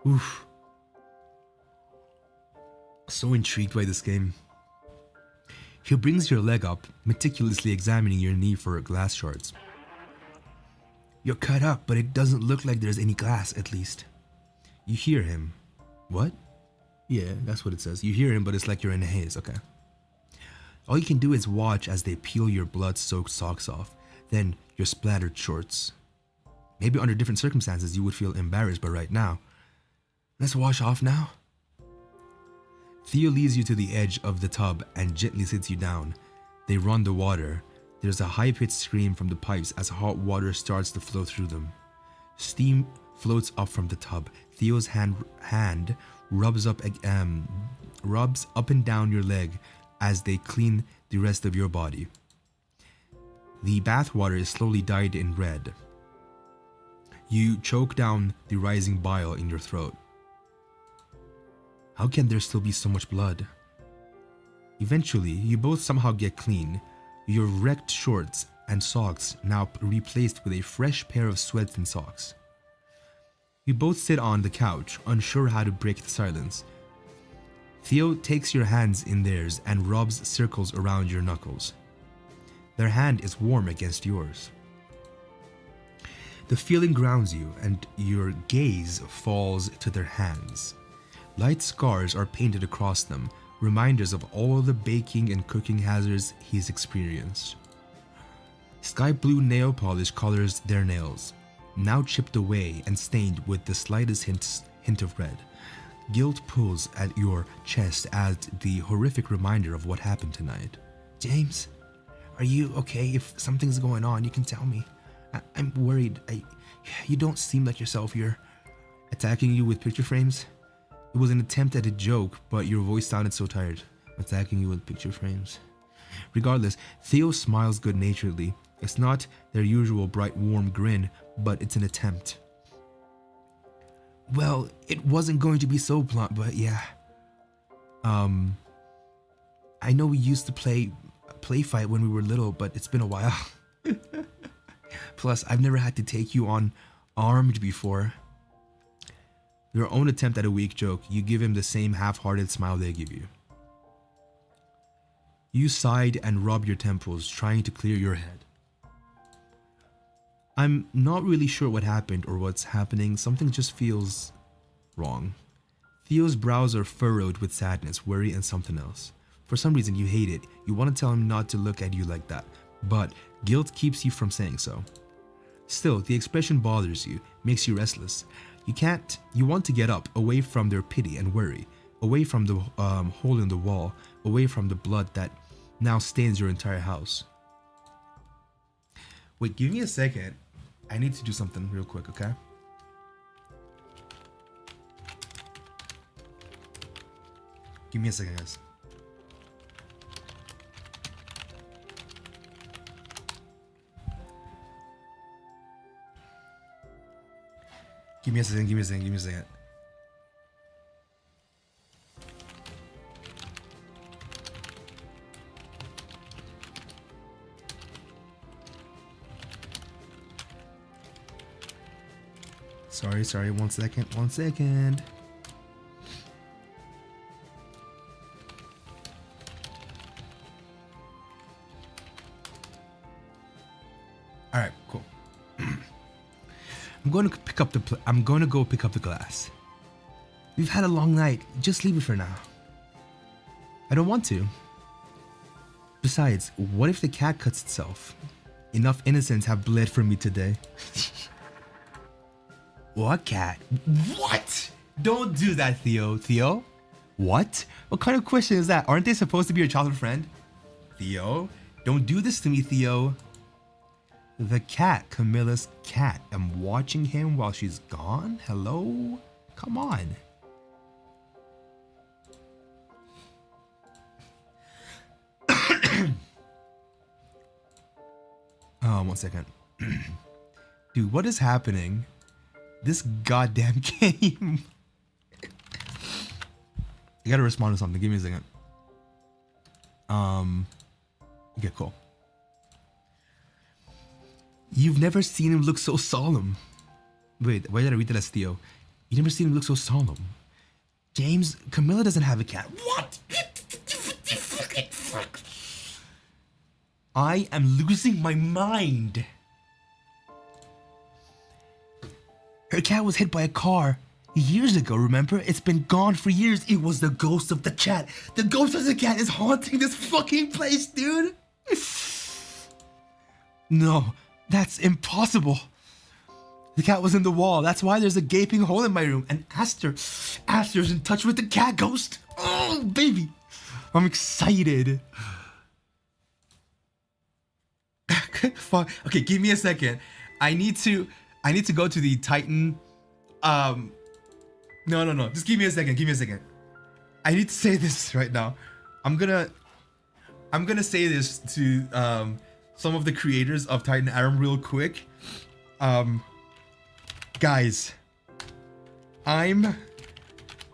S1: Oof. So intrigued by this game. He brings your leg up, meticulously examining your knee for glass shards. You're cut up, but it doesn't look like there's any glass, at least. You hear him. What? Yeah, that's what it says. You hear him, but it's like you're in a haze, okay. All you can do is watch as they peel your blood-soaked socks off, then your splattered shorts. Maybe under different circumstances you would feel embarrassed, but right now, let's wash off now. Theo leads you to the edge of the tub and gently sits you down. They run the water. There's a high-pitched scream from the pipes as hot water starts to flow through them. Steam floats up from the tub. Theo's hand rubs up and down your leg as they clean the rest of your body. The bathwater is slowly dyed in red. You choke down the rising bile in your throat. How can there still be so much blood? Eventually, you both somehow get clean, your wrecked shorts and socks now replaced with a fresh pair of sweats and socks. You both sit on the couch, unsure how to break the silence. Theo takes your hands in theirs and rubs circles around your knuckles. Their hand is warm against yours. The feeling grounds you, and your gaze falls to their hands. Light scars are painted across them, reminders of all the baking and cooking hazards he's experienced. Sky blue nail polish colors their nails, now chipped away and stained with the slightest hint of red. Guilt pulls at your chest at the horrific reminder of what happened tonight. James, are you okay? If something's going on, you can tell me. I'm worried. You don't seem like yourself. You're attacking you with picture frames? It was an attempt at a joke, but your voice sounded so tired. Attacking you with picture frames. Regardless, Theo smiles good-naturedly. It's not their usual bright, warm grin, but it's an attempt. Well, it wasn't going to be so blunt, but yeah. I know we used to play fight when we were little, but it's been a while. Plus, I've never had to take you on armed before. Your own attempt at a weak joke, you give him the same half-hearted smile they give you. You sighed and rub your temples, trying to clear your head. I'm not really sure what happened or what's happening. Something just feels wrong. Theo's brows are furrowed with sadness, worry, and something else. For some reason, you hate it. You want to tell him not to look at you like that, but guilt keeps you from saying so. Still, the expression bothers you, makes you restless. You want to get up, away from their pity and worry, away from the hole in the wall, away from the blood that now stains your entire house. Wait, give me a second. I need to do something real quick, okay? Give me a second, guys. Give me a second. Sorry, one second. All right, cool. I'm going to go pick up the glass. We've had a long night. Just leave it for now. I don't want to. Besides, what if the cat cuts itself? Enough innocents have bled for me today. What cat? What? Don't do that, Theo. Theo? What? What kind of question is that? Aren't they supposed to be your childhood friend? Theo? Don't do this to me, Theo. The cat, Camilla's cat. I'm watching him while she's gone? Hello? Come on. Oh, 1 second. Dude, what is happening? This goddamn game. I gotta respond to something. Give me a second. Okay, cool. You've never seen him look so solemn. Wait, why did I read that as Theo? You've never seen him look so solemn. James, Camilla doesn't have a cat. What? I am losing my mind. Her cat was hit by a car years ago, remember? It's been gone for years. It was the ghost of the cat. The ghost of the cat is haunting this fucking place, dude. No, that's impossible. The cat was in the wall. That's why there's a gaping hole in my room. And Aster's in touch with the cat ghost. Oh, baby. I'm excited. Okay, give me a second. I need to go to the Titan No. Just give me a second. Give me a second. I need to say this right now. I'm gonna say this to some of the creators of Titan Arum real quick. Guys, I'm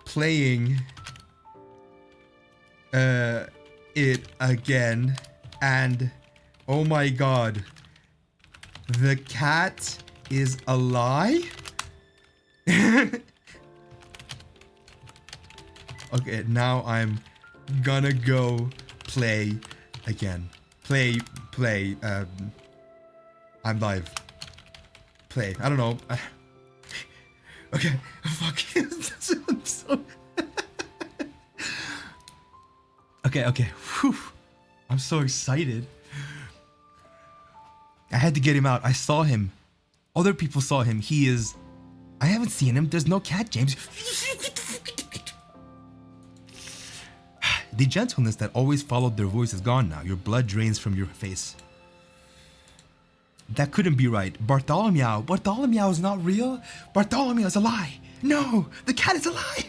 S1: playing it again, and oh my god, the cat is a lie. Okay, now I'm gonna go play again. Play. I'm live. Play. I don't know. Okay. Fuck. I'm so... Okay. Whew. I'm so excited. I had to get him out. I saw him. Other people saw him. He is... I haven't seen him. There's no cat, James. The gentleness that always followed their voice is gone now. Your blood drains from your face. That couldn't be right. Bartholomew is not real. Bartholomew is a lie. No, the cat is a lie.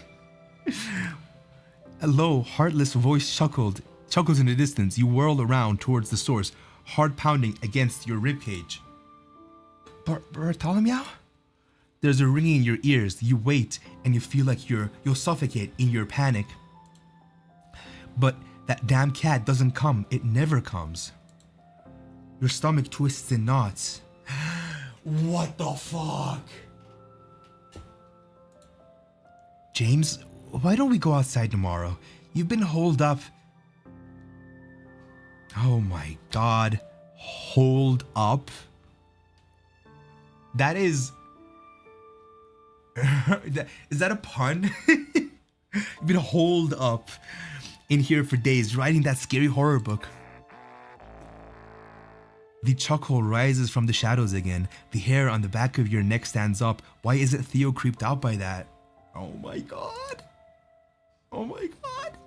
S1: A low, heartless voice chuckles in the distance. You whirl around towards the source, heart pounding against your ribcage. Bartholomew? There's a ringing in your ears. You wait, and you feel like you'll suffocate in your panic. But that damn cat doesn't come. It never comes. Your stomach twists in knots. What the fuck? James, why don't we go outside tomorrow? You've been holed up. Oh my god. Hold up? That is... Is that a pun? You've been holed up in here for days, writing that scary horror book. The chuckle rises from the shadows again. The hair on the back of your neck stands up. Why isn't Theo creeped out by that? Oh my god. Oh my god.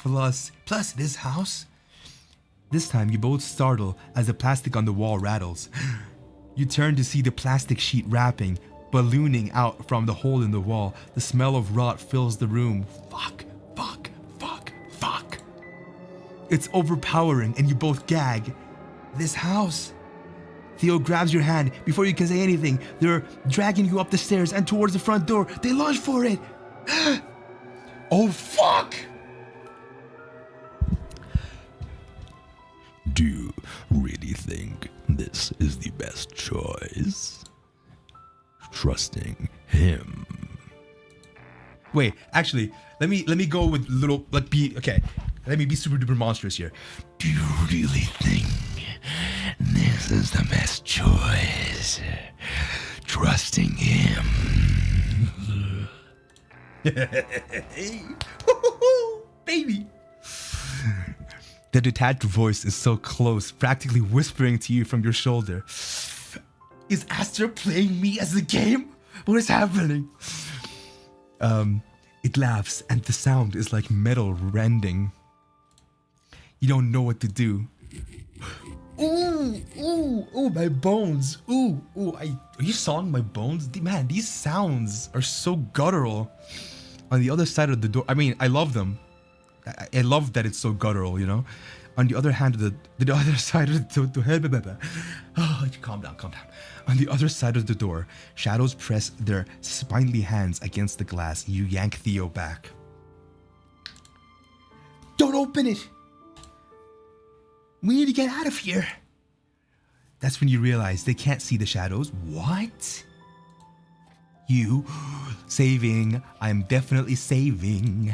S1: Plus this house. This time you both startle as the plastic on the wall rattles. You turn to see the plastic sheet wrapping, ballooning out from the hole in the wall. The smell of rot fills the room. Fuck. It's overpowering and you both gag. This house. Theo grabs your hand before you can say anything. They're dragging you up the stairs and towards the front door. They lunge for it. Oh fuck!
S3: Do you really think this is the best choice? Trusting him.
S1: Wait, actually, let me go with little okay. Let me be super duper monstrous here.
S3: Do you really think this is the best choice? Trusting him.
S1: Baby. The detached voice is so close, practically whispering to you from your shoulder. Is Aster playing me as a game? What is happening? It laughs and the sound is like metal rending. You don't know what to do. Ooh, my bones. Are you sawing my bones? Man, these sounds are so guttural. On the other side of the door, I mean, I love them. I love that it's so guttural, you know? On the other hand of the other side of the door, oh, calm down. On the other side of the door, shadows press their spindly hands against the glass. You yank Theo back. Don't open it! We need to get out of here. That's when you realize they can't see the shadows. What? You saving. I'm definitely saving.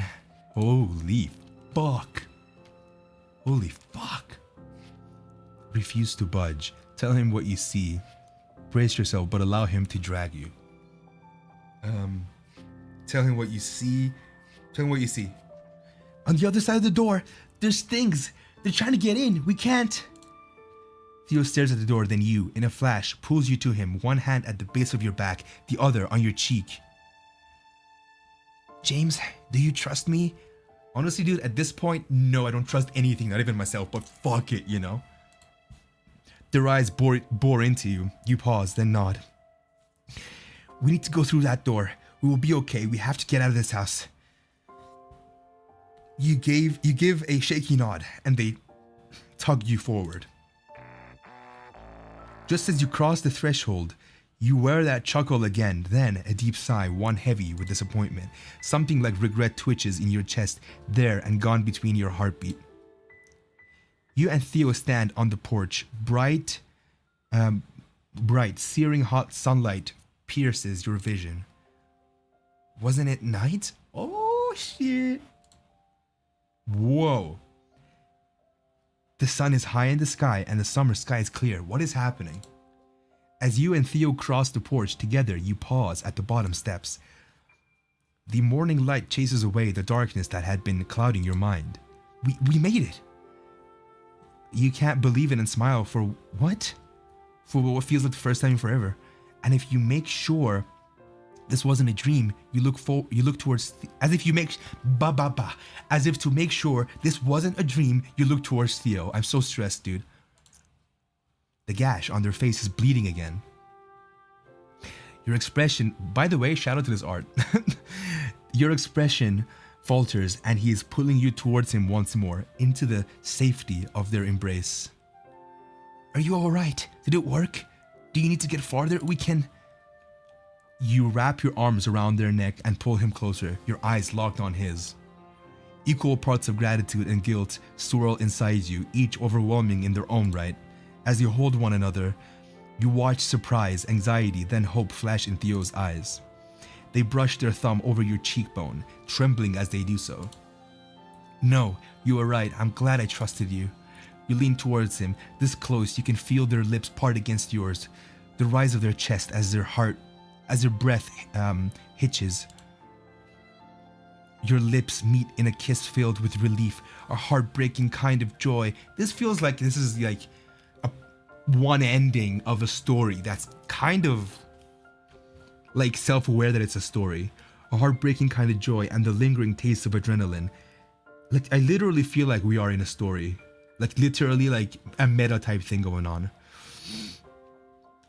S1: Holy fuck. Refuse to budge. Tell him what you see. Brace yourself, but allow him to drag you. Tell him what you see. On the other side of the door, there's things. They're trying to get in. We can't. Theo stares at the door, then you, in a flash, pulls you to him, one hand at the base of your back, the other on your cheek. James, do you trust me? Honestly, dude, at this point, no, I don't trust anything, not even myself, but fuck it, you know? Their eyes bore into you. You pause, then nod. We need to go through that door. We will be okay. We have to get out of this house. You give a shaky nod, and they tug you forward. Just as you cross the threshold, you wear that chuckle again, then a deep sigh, one heavy with disappointment. Something like regret twitches in your chest, there and gone between your heartbeat. You and Theo stand on the porch. Bright, searing hot sunlight pierces your vision. Wasn't it night? Oh shit. Whoa. The sun is high in the sky and the summer sky is clear. What is happening? As you and Theo cross the porch together, you pause at the bottom steps. The morning light chases away the darkness that had been clouding your mind. We made it. You can't believe it and smile for what? For what feels like the first time in forever. And if you make sure this wasn't a dream, you look towards as if to make sure this wasn't a dream, you look towards Theo. I'm so stressed, dude. The gash on their face is bleeding again. Your expression, by the way, shout out to this art. Your expression falters and he is pulling you towards him once more into the safety of their embrace. Are you all right? Did it work? Do you need to get farther? We can... You wrap your arms around their neck and pull him closer, your eyes locked on his. Equal parts of gratitude and guilt swirl inside you, each overwhelming in their own right. As you hold one another, you watch surprise, anxiety, then hope flash in Theo's eyes. They brush their thumb over your cheekbone, trembling as they do so. No, you were right. I'm glad I trusted you. You lean towards him, this close you can feel their lips part against yours, the rise of their chest as their breath hitches. Your lips meet in a kiss filled with relief, a heartbreaking kind of joy. This feels like this is like one ending of a story that's kind of like self-aware that it's a story. A heartbreaking kind of joy and the lingering taste of adrenaline. Like I literally feel like we are in a story. Like literally like a meta type thing going on.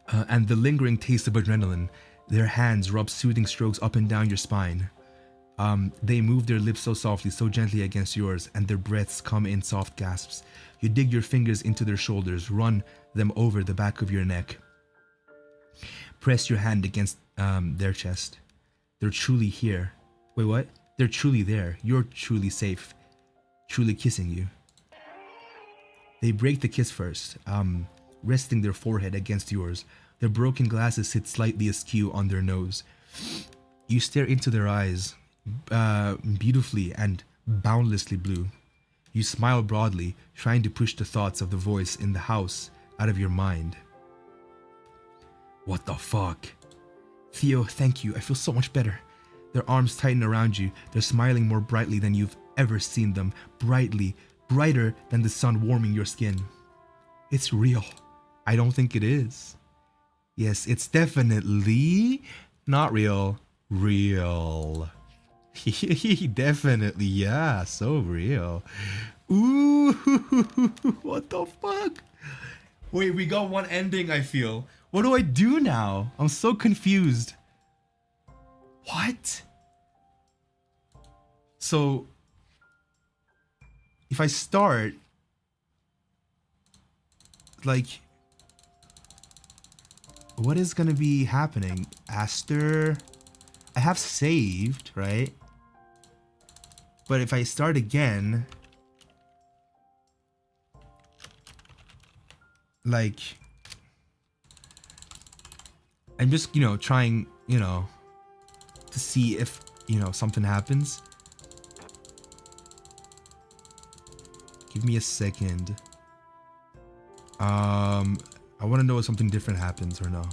S1: And the lingering taste of adrenaline. Their hands rub soothing strokes up and down your spine. They move their lips so softly, so gently against yours, and their breaths come in soft gasps. You dig your fingers into their shoulders, run them over the back of your neck. Press your hand against their chest. They're truly here. Wait, what? They're truly there. You're truly safe. Truly kissing you. They break the kiss first, resting their forehead against yours. Their broken glasses sit slightly askew on their nose. You stare into their eyes, beautifully and boundlessly blue. You smile broadly, trying to push the thoughts of the voice in the house out of your mind. What the fuck? Theo, thank you. I feel so much better. Their arms tighten around you. They're smiling more brightly than you've ever seen them. Brightly, brighter than the sun warming your skin. It's real. I don't think it is. Yes, it's definitely not real. Real. Definitely, yeah, so real. Ooh, what the fuck? Wait, we got one ending, I feel. What do I do now? I'm so confused. What? So, if I start, like, what is gonna be happening? Aster, I have saved, right? But if I start again, like, I'm just, trying, to see if, something happens. Give me a second. I want to know if something different happens or no.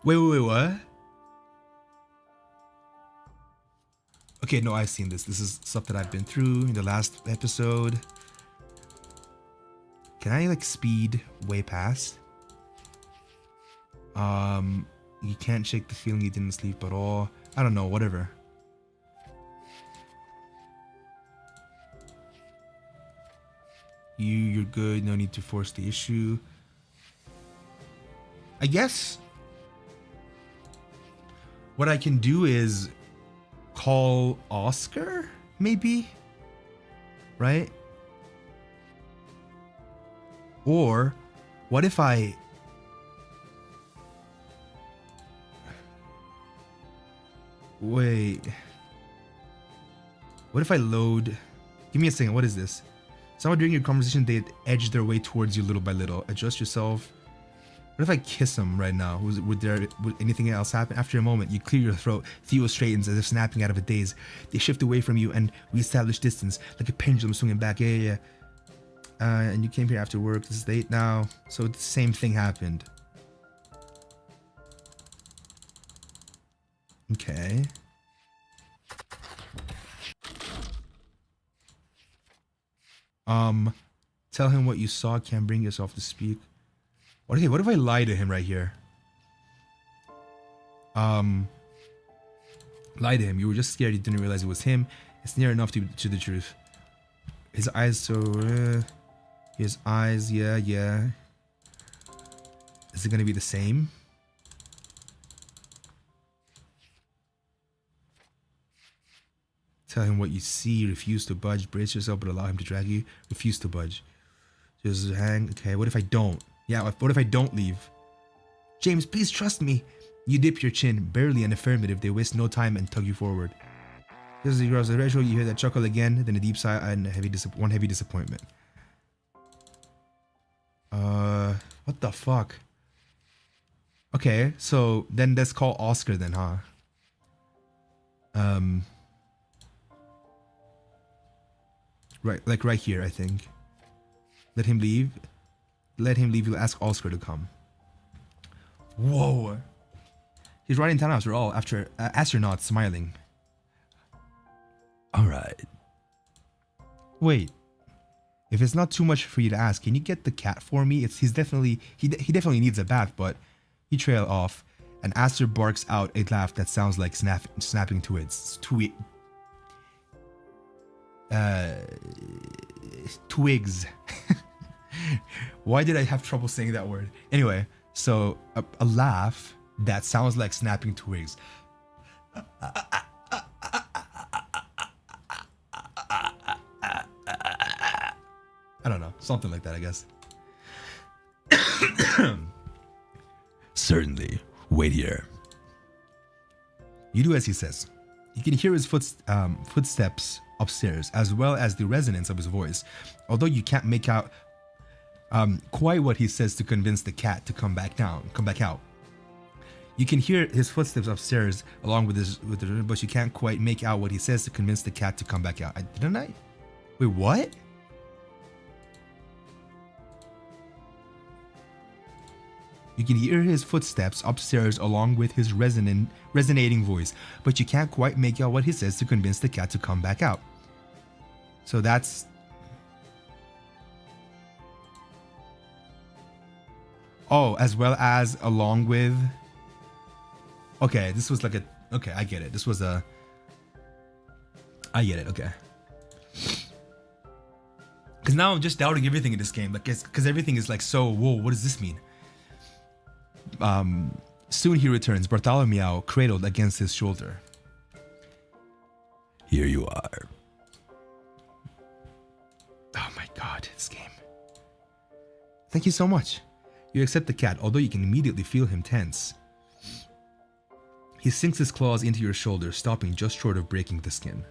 S1: Wait, what? Okay, no, I've seen this. This is stuff that I've been through in the last episode. Can I, like, speed way past? You can't shake the feeling you didn't sleep at all. I don't know, whatever. You're good. No need to force the issue. I guess what I can do is call Oscar, maybe? Right? Or what if I... Wait. What if I load... Give me a second, what is this? Someone during your conversation, they edge their way towards you little by little. Adjust yourself. What if I kiss him right now? Would anything else happen? After a moment, you clear your throat. Theo straightens as if snapping out of a daze. They shift away from you and reestablish distance, like a pendulum swinging back. Yeah. And you came here after work. This is late now. So the same thing happened. Okay. Tell him what you saw. Can't bring yourself to speak. Okay, what if I lie to him right here? Lie to him. You were just scared. You didn't realize it was him. It's near enough to the truth. His eyes so... his eyes, yeah. Is it gonna be the same? Tell him what you see. Refuse to budge. Brace yourself, but allow him to drag you. Refuse to budge. Just hang. Okay, what if I don't? Yeah, what if I don't leave? James, please trust me. You dip your chin, barely an affirmative. They waste no time and tug you forward. Just as you cross the threshold, you hear that chuckle again, then a deep sigh and one heavy disappointment. What the fuck? Okay, so then let's call Oscar then, huh? Right, like right here, I think. Let him leave. Let him leave. You'll ask Oscar to come. Whoa. He's right in town after all, after astronaut smiling.
S3: Alright.
S1: Wait. If it's not too much for you to ask, can you get the cat for me? He definitely needs a bath, but you trail off, and Aster barks out a laugh that sounds like snapping twigs. Twigs. Why did I have trouble saying that word? Anyway, so a laugh that sounds like snapping twigs. I don't know, something like that, I guess.
S3: Certainly. Wait here.
S1: You do as he says. You can hear his footsteps upstairs, as well as the resonance of his voice, although you can't make out quite what he says to convince the cat to come back out. You can hear his footsteps upstairs along with but you can't quite make out what he says to convince the cat to come back out. Didn't I? Wait, what? You can hear his footsteps upstairs along with his resonating voice, but you can't quite make out what he says to convince the cat to come back out. So that's... Oh, as well as along with... Okay, this was like a... Okay, I get it. This was a... I get it, okay. Because now I'm just doubting everything in this game. Like, because everything is like so... Whoa, what does this mean? Soon he returns, Bartholomew cradled against his shoulder.
S3: Here you are.
S1: Oh my god, this game. Thank you so much. You accept the cat, although you can immediately feel him tense. He sinks his claws into your shoulder, stopping just short of breaking the skin.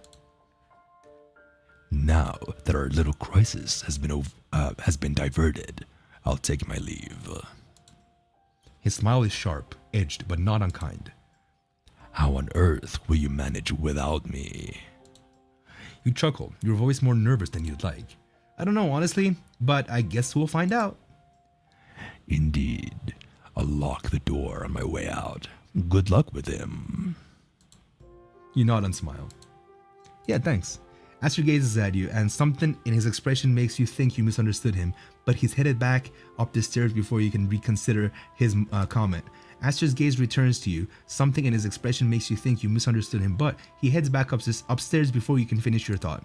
S3: Now that our little crisis has been diverted, I'll take my leave.
S1: His smile is sharp, edged, but not unkind.
S3: How on earth will you manage without me?
S1: You chuckle, your voice more nervous than you'd like. I don't know, honestly, but I guess we'll find out.
S3: Indeed. I'll lock the door on my way out. Good luck with him.
S1: You nod and smile. Yeah, thanks. Aster gazes at you, and something in his expression makes you think you misunderstood him, but he's headed back up the stairs before you can reconsider his comment. Aster's gaze returns to you. Something in his expression makes you think you misunderstood him, but he heads back upstairs before you can finish your thought.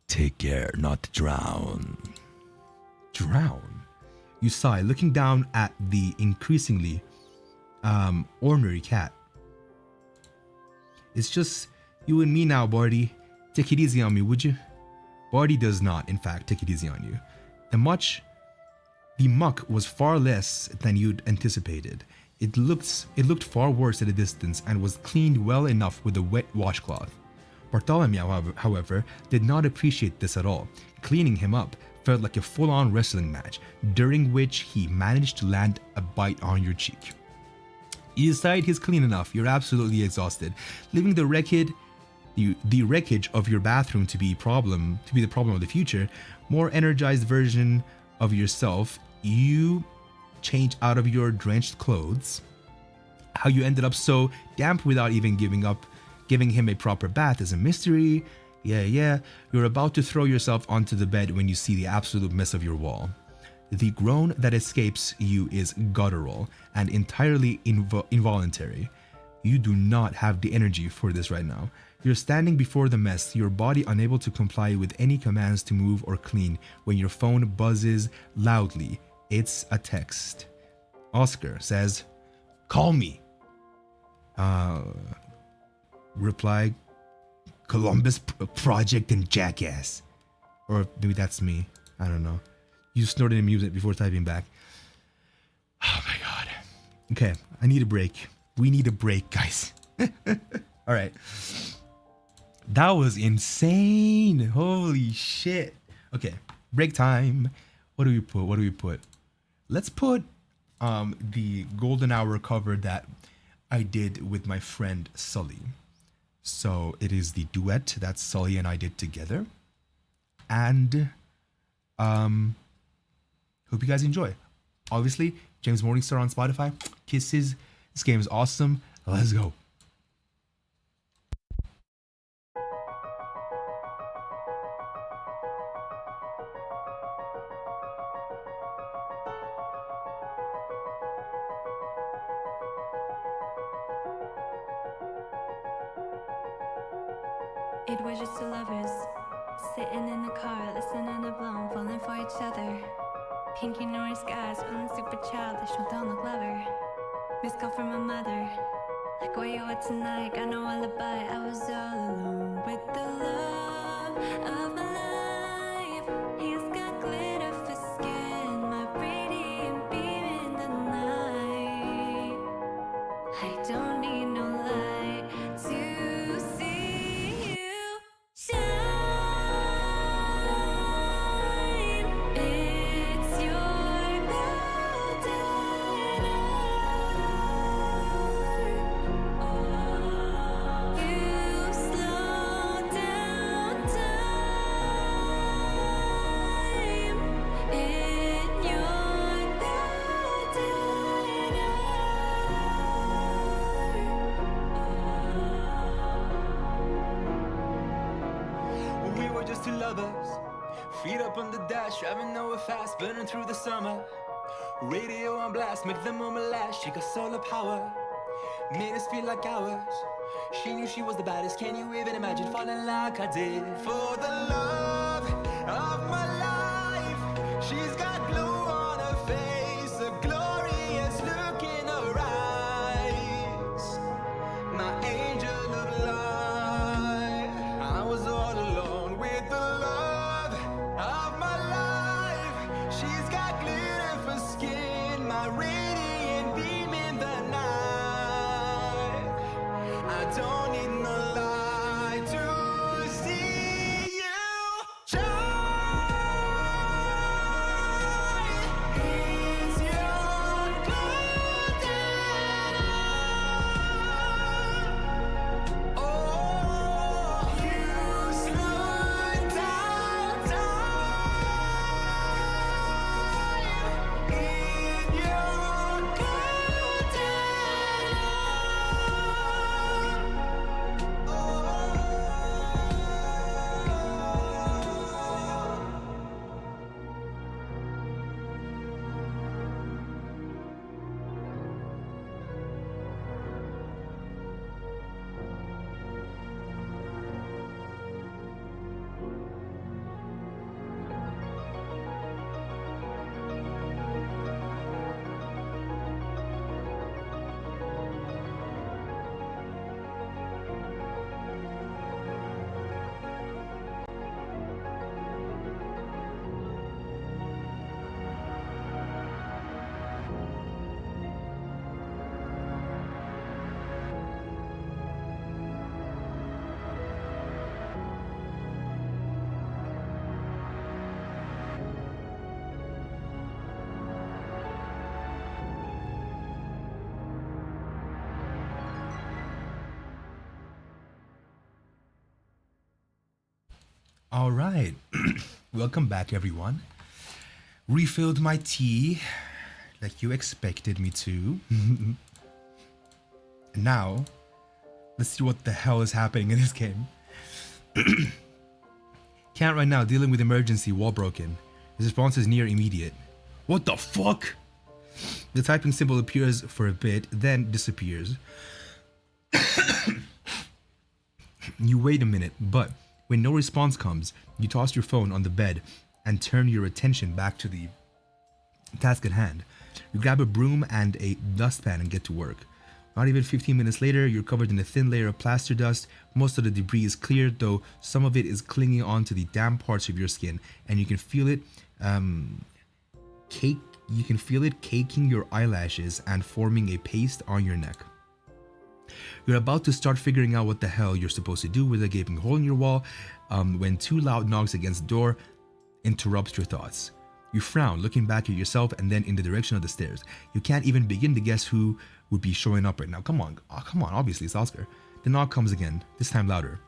S3: Take care not to drown.
S1: Drown? You sigh, looking down at the increasingly ornery cat. It's just you and me now, Barty. Take it easy on me, would you? Barty does not, in fact, take it easy on you. The muck was far less than you'd anticipated. It looked far worse at a distance and was cleaned well enough with a wet washcloth. Bartholomew, however, did not appreciate this at all. Cleaning him up felt like a full-on wrestling match, during which he managed to land a bite on your cheek. You decide he's clean enough. You're absolutely exhausted, leaving the wreckage of your bathroom to be the problem of the future. More energized version of yourself. You change out of your drenched clothes. How you ended up so damp without even giving him a proper bath is a mystery. Yeah. You're about to throw yourself onto the bed when you see the absolute mess of your wall. The groan that escapes you is guttural and entirely involuntary. You do not have the energy for this right now. You're standing before the mess, your body unable to comply with any commands to move or clean, when your phone buzzes loudly. It's a text. Oscar says, "Call me." Reply, "Columbus Project and Jackass." Or maybe that's me. I don't know. You snorted and muted before typing back. Oh my god. Okay, I need a break. We need a break, guys. All right. That was insane. Holy shit. Okay, break time. What do we put? Let's put the golden hour cover that I did with my friend Sully. So it is the duet that Sully and I did together. And hope you guys enjoy. Obviously, James Morningstar on Spotify. Kisses. This game is awesome. Let's go.
S4: It was just two lovers, sitting in the car, listening to Blown, falling for each other. Pinky Norris guys, feeling super childish, but don't look clever. Missed call from my mother, like where you at tonight, got no alibi. I was all alone with the love of my life. He's got glitter for skin, my radiant beam in the night. I don't need no light to see you shine. It's your golden hour. You slow down time in your golden
S2: When we were just two lovers, feet up on the dash, driving nowhere fast, burning through the summer. Radio on blast, make the moment last. She got solar power, made us feel like hours. She knew she was the baddest. Can you even imagine falling like I did? For the love of my life, she's got glow on her face, a glorious look in her eyes. My angel of light, I was all alone with the love of my life. She's got glitter for skin, my radiant beam in the night. I don't need no light to see you shine.
S1: All right. Welcome back, everyone. Refilled my tea like you expected me to. And now, let's see what the hell is happening in this game. Can't right now, dealing with emergency, wall broken. His response is near immediate. What the fuck? The typing symbol appears for a bit, then disappears. You wait a minute, but when no response comes, you toss your phone on the bed and turn your attention back to the task at hand. You grab a broom and a dustpan and get to work. Not even 15 minutes later, you're covered in a thin layer of plaster dust. Most of the debris is cleared, though some of it is clinging onto the damp parts of your skin, and you can feel it caking your eyelashes and forming a paste on your neck. You're about to start figuring out what the hell you're supposed to do with a gaping hole in your wall when two loud knocks against the door interrupts your thoughts. You frown, looking back at yourself and then in the direction of the stairs. You can't even begin to guess who would be showing up right now. Come on, obviously it's Oscar. The knock comes again, this time louder.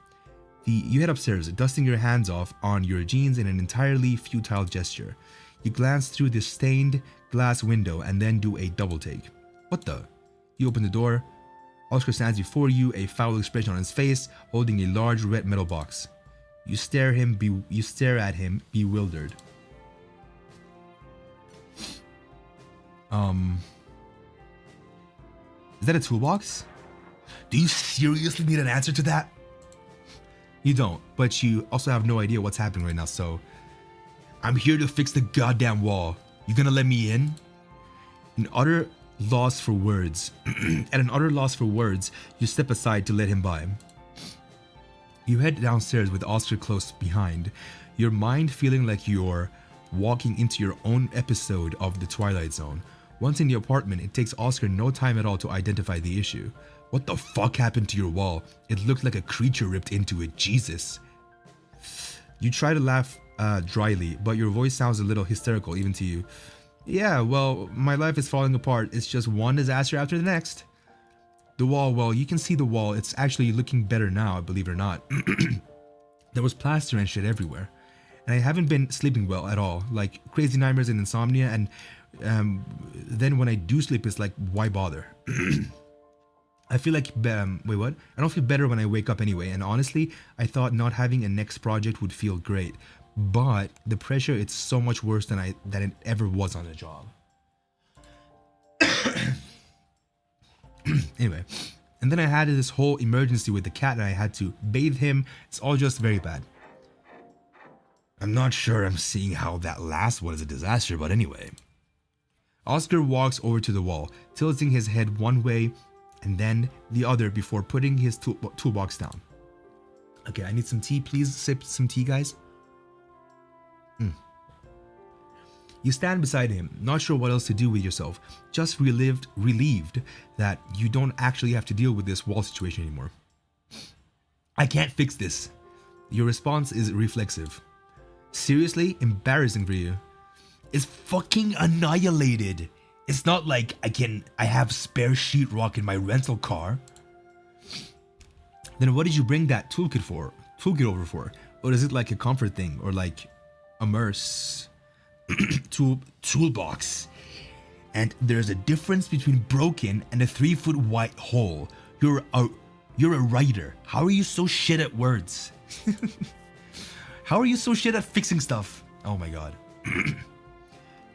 S1: You head upstairs, dusting your hands off on your jeans in an entirely futile gesture. You glance through the stained glass window and then do a double take. What the? You open the door. Oscar stands before you, a foul expression on his face, holding a large red metal box. You stare at him, bewildered. Is that a toolbox? Do you seriously need an answer to that? You don't, but you also have no idea what's happening right now, so... I'm here to fix the goddamn wall. You gonna let me in? At an utter loss for words, you step aside to let him by. You head downstairs with Oscar close behind, your mind feeling like you're walking into your own episode of The Twilight Zone. Once in the apartment, it takes Oscar no time at all to identify the issue. What the fuck happened to your wall? It looked like a creature ripped into it. Jesus. You try to laugh dryly, but your voice sounds a little hysterical even to you. Yeah, well, my life is falling apart. It's just one disaster after the next. The wall, well, you can see the wall. It's actually looking better now, believe it or not. There was plaster and shit everywhere. And I haven't been sleeping well at all. Like crazy nightmares and insomnia, and then when I do sleep, it's like, why bother? I feel like, wait, what? I don't feel better when I wake up anyway, and honestly, I thought not having a next project would feel great. But the pressure, it's so much worse than it ever was on the job. Anyway, and then I had this whole emergency with the cat and I had to bathe him. It's all just very bad. I'm not sure I'm seeing how that last one is a disaster, but anyway. Oscar walks over to the wall, tilting his head one way and then the other before putting his toolbox down. Okay, I need some tea. Please sip some tea, guys. You stand beside him, not sure what else to do with yourself, just relieved that you don't actually have to deal with this wall situation anymore. I can't fix this. Your response is reflexive. Seriously? Embarrassing for you. It's fucking annihilated. It's not like I have spare sheetrock in my rental car. Then what did you bring that toolkit over for? Or is it like a comfort thing or like a merce toolbox? And there's a difference between broken and a 3-foot wide hole. You're a writer. How are you so shit at words? How are you so shit at fixing stuff? Oh my god.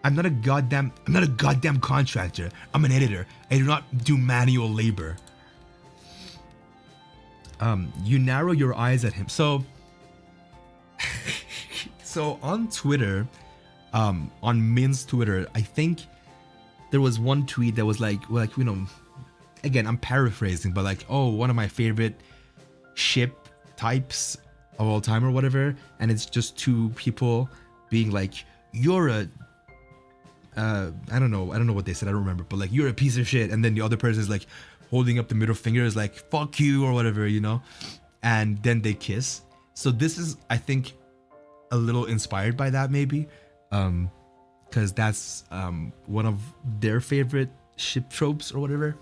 S1: I'm not a goddamn contractor. I'm an editor. I do not do manual labor. You narrow your eyes at him. So on Twitter, on Min's Twitter, I think there was one tweet that was like, you know, again, I'm paraphrasing, but like, oh, one of my favorite ship types of all time or whatever, and it's just two people being like, you're a I don't know what they said, I don't remember, but like, you're a piece of shit, and then the other person is like holding up the middle finger, is like, fuck you or whatever, you know, and then they kiss. So this is, I think, a little inspired by that maybe, because that's one of their favorite ship tropes or whatever.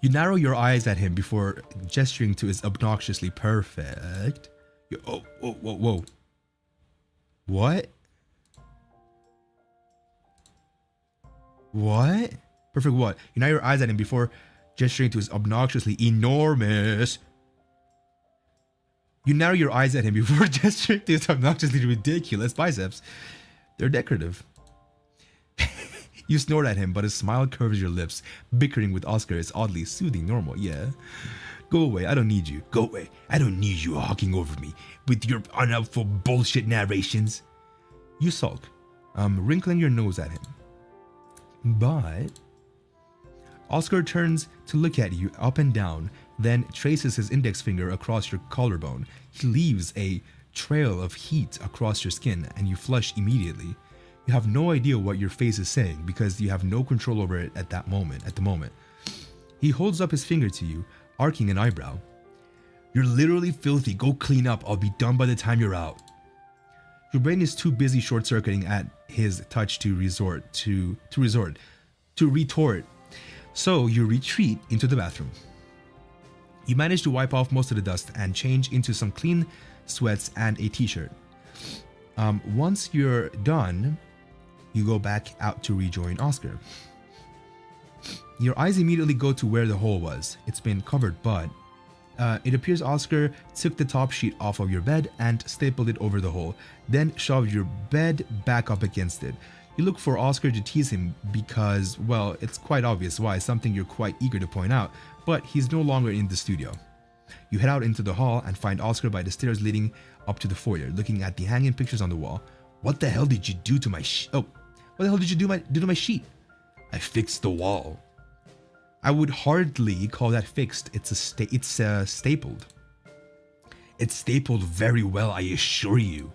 S1: You narrow your eyes at him before gesturing to his obnoxiously perfect. Oh, whoa, whoa, whoa. What? What? Perfect what? You narrow your eyes at him before gesturing to his obnoxiously enormous. You narrow your eyes at him before gesturing to his obnoxiously ridiculous biceps. They're decorative. You snort at him, but his smile curves your lips. Bickering with Oscar is oddly soothing normal, yeah. Go away, I don't need you. Go away, I don't need you hawking over me with your unhelpful bullshit narrations. You sulk, wrinkling your nose at him. But Oscar turns to look at you up and down, then traces his index finger across your collarbone. He leaves a trail of heat across your skin, and you flush immediately. You have no idea what your face is saying because you have no control over it at the moment. He holds up his finger to you, arcing an eyebrow. You're literally filthy. Go clean up. I'll be done by the time you're out. Your brain is too busy short-circuiting at his touch to retort. So you retreat into the bathroom. You manage to wipe off most of the dust and change into some clean sweats and a t-shirt. Once you're done, you go back out to rejoin Oscar. Your eyes immediately go to where the hole was. It's been covered, but it appears Oscar took the top sheet off of your bed and stapled it over the hole, then shoved your bed back up against it. You look for Oscar to tease him because, well, it's quite obvious why, something you're quite eager to point out, but he's no longer in the studio. You head out into the hall and find Oscar by the stairs leading up to the foyer, looking at the hanging pictures on the wall. What the hell did you do to my what the hell did you do to my sheet? I fixed the wall. I would hardly call that fixed. It's stapled. It's stapled very well, I assure you.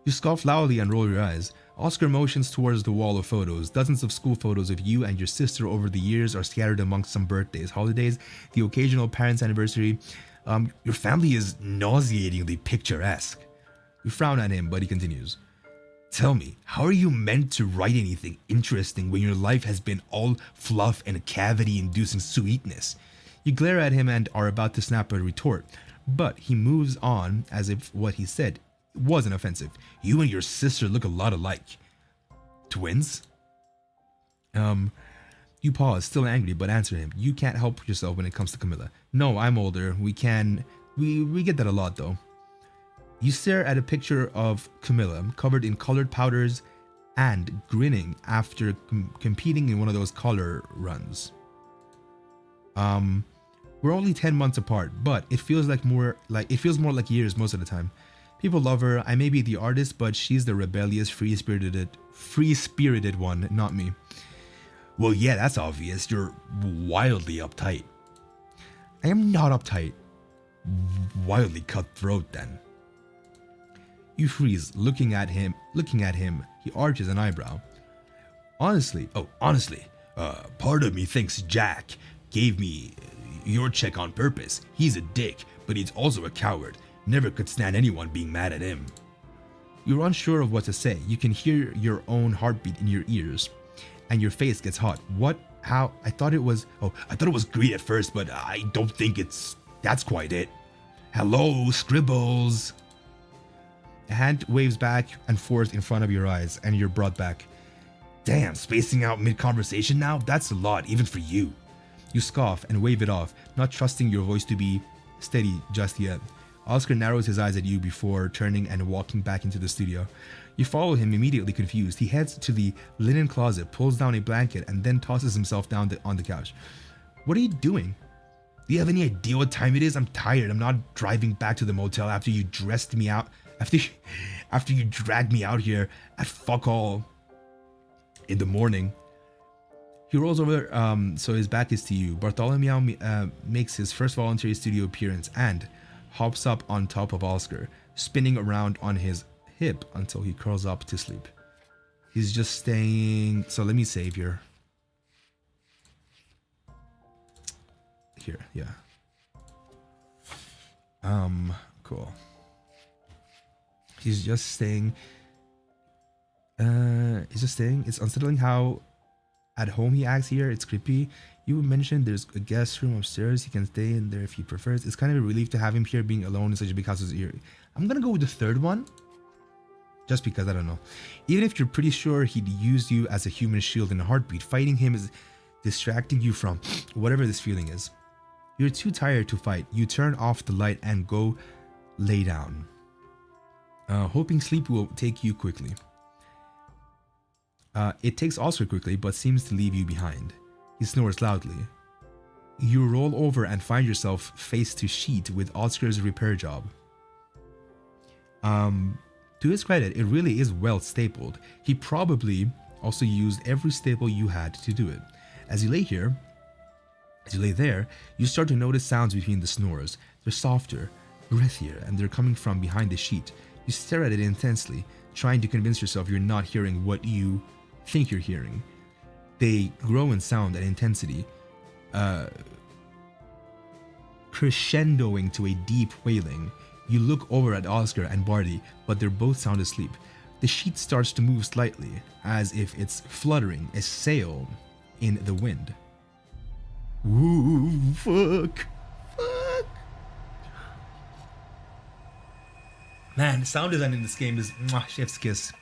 S1: You scoff loudly and roll your eyes. Oscar motions towards the wall of photos. Dozens of school photos of you and your sister over the years are scattered amongst some birthdays, holidays, the occasional parents' anniversary. Your family is nauseatingly picturesque. You frown at him, but he continues. Tell me, how are you meant to write anything interesting when your life has been all fluff and cavity-inducing sweetness? You glare at him and are about to snap a retort, but he moves on as if what he said wasn't offensive. You and your sister look a lot alike. Twins? You pause, still angry, but answer him. You can't help yourself when it comes to Camilla. No, I'm older. We get that a lot though. You stare at a picture of Camilla covered in colored powders and grinning after competing in one of those color runs. We're only 10 months apart, but it feels more like years most of the time. People love her. I may be the artist, but she's the rebellious, free-spirited one, not me. Well, yeah, that's obvious. You're wildly uptight. I am not uptight. Wildly cutthroat, then. You freeze, looking at him. He arches an eyebrow. Honestly, part of me thinks Jack gave me your check on purpose. He's a dick, but he's also a coward. Never could stand anyone being mad at him. You're unsure of what to say. You can hear your own heartbeat in your ears, and your face gets hot. What? How? I thought it was great at first, but I don't think that's quite it. Hello, scribbles. A hand waves back and forth in front of your eyes, and you're brought back. Damn, spacing out mid-conversation now? That's a lot, even for you. You scoff and wave it off, not trusting your voice to be steady just yet. Oscar narrows his eyes at you before turning and walking back into the studio. You follow him, immediately confused. He heads to the linen closet, pulls down a blanket, and then tosses himself down on the couch. What are you doing? Do you have any idea what time it is? I'm tired. I'm not driving back to the motel after you dressed me out. After you dragged me out here at fuck all in the morning. He rolls over so his back is to you. Bartholomew makes his first voluntary studio appearance and hops up on top of Oscar, spinning around on his hip until he curls up to sleep. He's just staying. So let me save here. Here, yeah. Cool. He's just staying. It's unsettling how At home, he acts here. It's creepy. You mentioned there's a guest room upstairs. He can stay in there if he prefers. It's kind of a relief to have him here. Being alone in such a big house is eerie. I'm gonna go with the third one. Just because, I don't know. Even if you're pretty sure he'd use you as a human shield in a heartbeat, fighting him is distracting you from whatever this feeling is. You're too tired to fight. You turn off the light and go lay down, hoping sleep will take you quickly. It takes Oscar quickly, but seems to leave you behind. He snores loudly. You roll over and find yourself face to sheet with Oscar's repair job. To his credit, it really is well stapled. He probably also used every staple you had to do it. As you lay there, you start to notice sounds between the snores. They're softer, breathier, and they're coming from behind the sheet. You stare at it intensely, trying to convince yourself you're not hearing what you think you're hearing. They grow in sound and intensity, crescendoing to a deep wailing. You look over at Oscar and Barty, but they're both sound asleep. The sheet starts to move slightly, as if it's fluttering a sail in the wind. Ooh, fuck. Man, the sound design in this game is chef's kiss.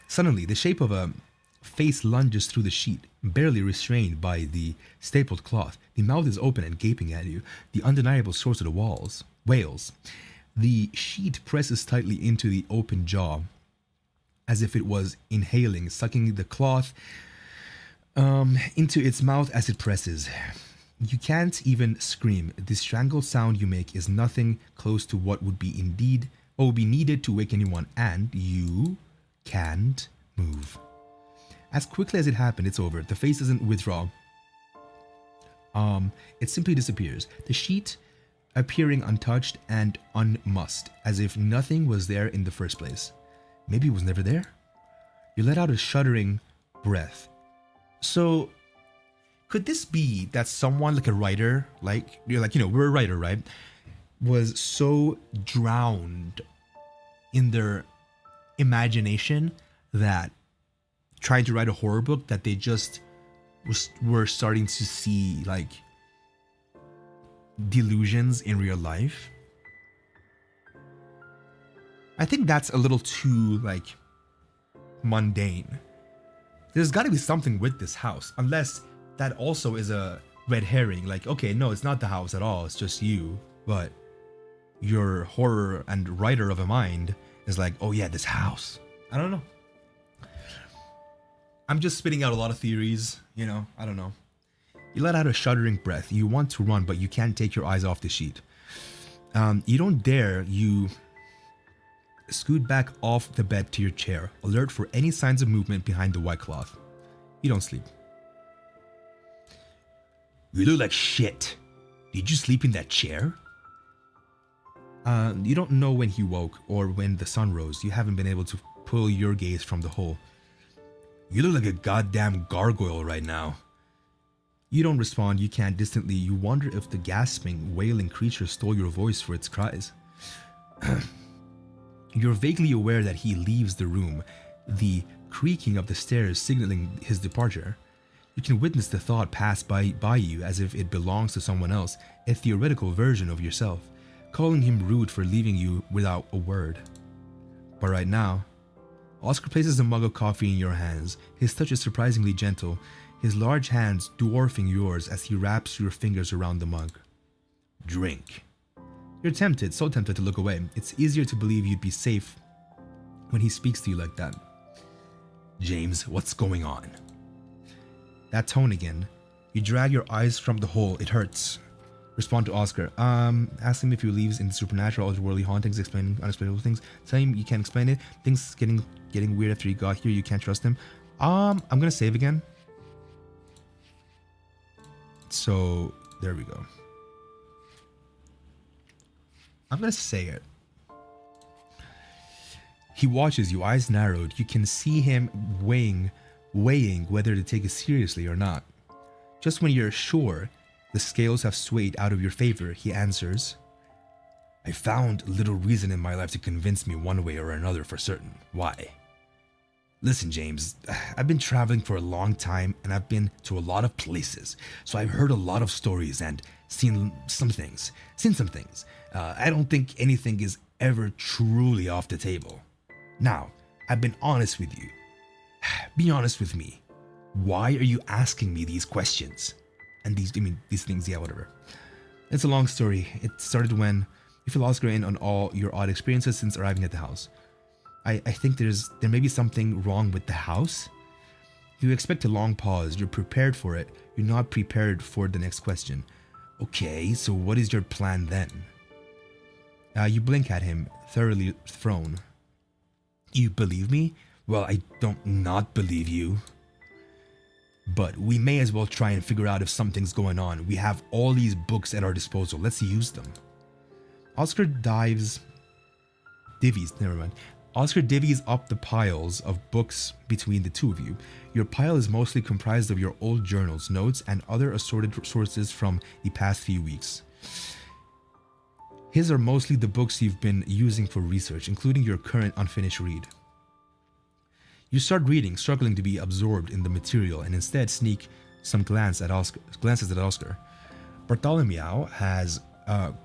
S1: Suddenly, the shape of a face lunges through the sheet, barely restrained by the stapled cloth. The mouth is open and gaping at you, the undeniable source of the wails. The sheet presses tightly into the open jaw, as if it was inhaling, sucking the cloth into its mouth as it presses. You can't even scream. The strangled sound you make is nothing close to what would be needed to wake anyone, and you can't move. As quickly as it happened, it's over. The face doesn't withdraw. It simply disappears. The sheet appearing untouched and unmussed, as if nothing was there in the first place. Maybe it was never there? You let out a shuddering breath. So, could this be that someone, like a writer, we're a writer, right? Was so drowned in their imagination that trying to write a horror book that they just were starting to see like delusions in real life. I think that's a little too like mundane. There's got to be something with this house, unless that also is a red herring. Like, okay, no, it's not the house at all. It's just you. But your horror and writer of a mind is like, oh yeah, this house. I don't know. I'm just spitting out a lot of theories, I don't know. You let out a shuddering breath. You want to run, but you can't take your eyes off the sheet. You don't dare. You scoot back off the bed to your chair, alert for any signs of movement behind the white cloth. You don't sleep. You look like shit. Did you sleep in that chair? You don't know when he woke or when the sun rose. You haven't been able to pull your gaze from the hole. You look like a goddamn gargoyle right now. You don't respond. You can't. Distantly, you wonder if the gasping, wailing creature stole your voice for its cries. You're vaguely aware that he leaves the room, the creaking of the stairs signaling his departure. You can witness the thought pass by you as if it belongs to someone else, a theoretical version of yourself, calling him rude for leaving you without a word. But right now, Oscar places a mug of coffee in your hands. His touch is surprisingly gentle, his large hands dwarfing yours as he wraps your fingers around the mug. Drink. You're tempted, so tempted to look away. It's easier to believe you'd be safe when he speaks to you like that. James, what's going on? That tone again. You drag your eyes from the hole. It hurts. Respond to Oscar. Ask him if he believes in supernatural, otherworldly hauntings, explaining unexplainable things. Tell him you can't explain it. Things getting weird after you got here. You can't trust him. I'm gonna save again. So there we go. I'm gonna say it. He watches you, eyes narrowed. You can see him weighing whether to take it seriously or not. Just when you're sure the scales have swayed out of your favor, he answers, I found little reason in my life to convince me one way or another for certain. Why? Listen, James, I've been traveling for a long time and I've been to a lot of places. So I've heard a lot of stories and seen some things. I don't think anything is ever truly off the table. Now, I've been honest with you. Be honest with me. Why are you asking me these questions? And these things, yeah, whatever. It's a long story. It started when you fill Oscar in on all your odd experiences since arriving at the house. I think there may be something wrong with the house. You expect a long pause. You're prepared for it. You're not prepared for the next question. Okay, so what is your plan then? You blink at him, thoroughly thrown. You believe me? Well, I don't not believe you. But we may as well try and figure out if something's going on. We have all these books at our disposal. Let's use them. Oscar divvies up the piles of books between the two of you. Your pile is mostly comprised of your old journals, notes, and other assorted sources from the past few weeks. His are mostly the books you've been using for research, including your current unfinished read. You start reading, struggling to be absorbed in the material, and instead sneak some glances at Oscar. Bartholomew has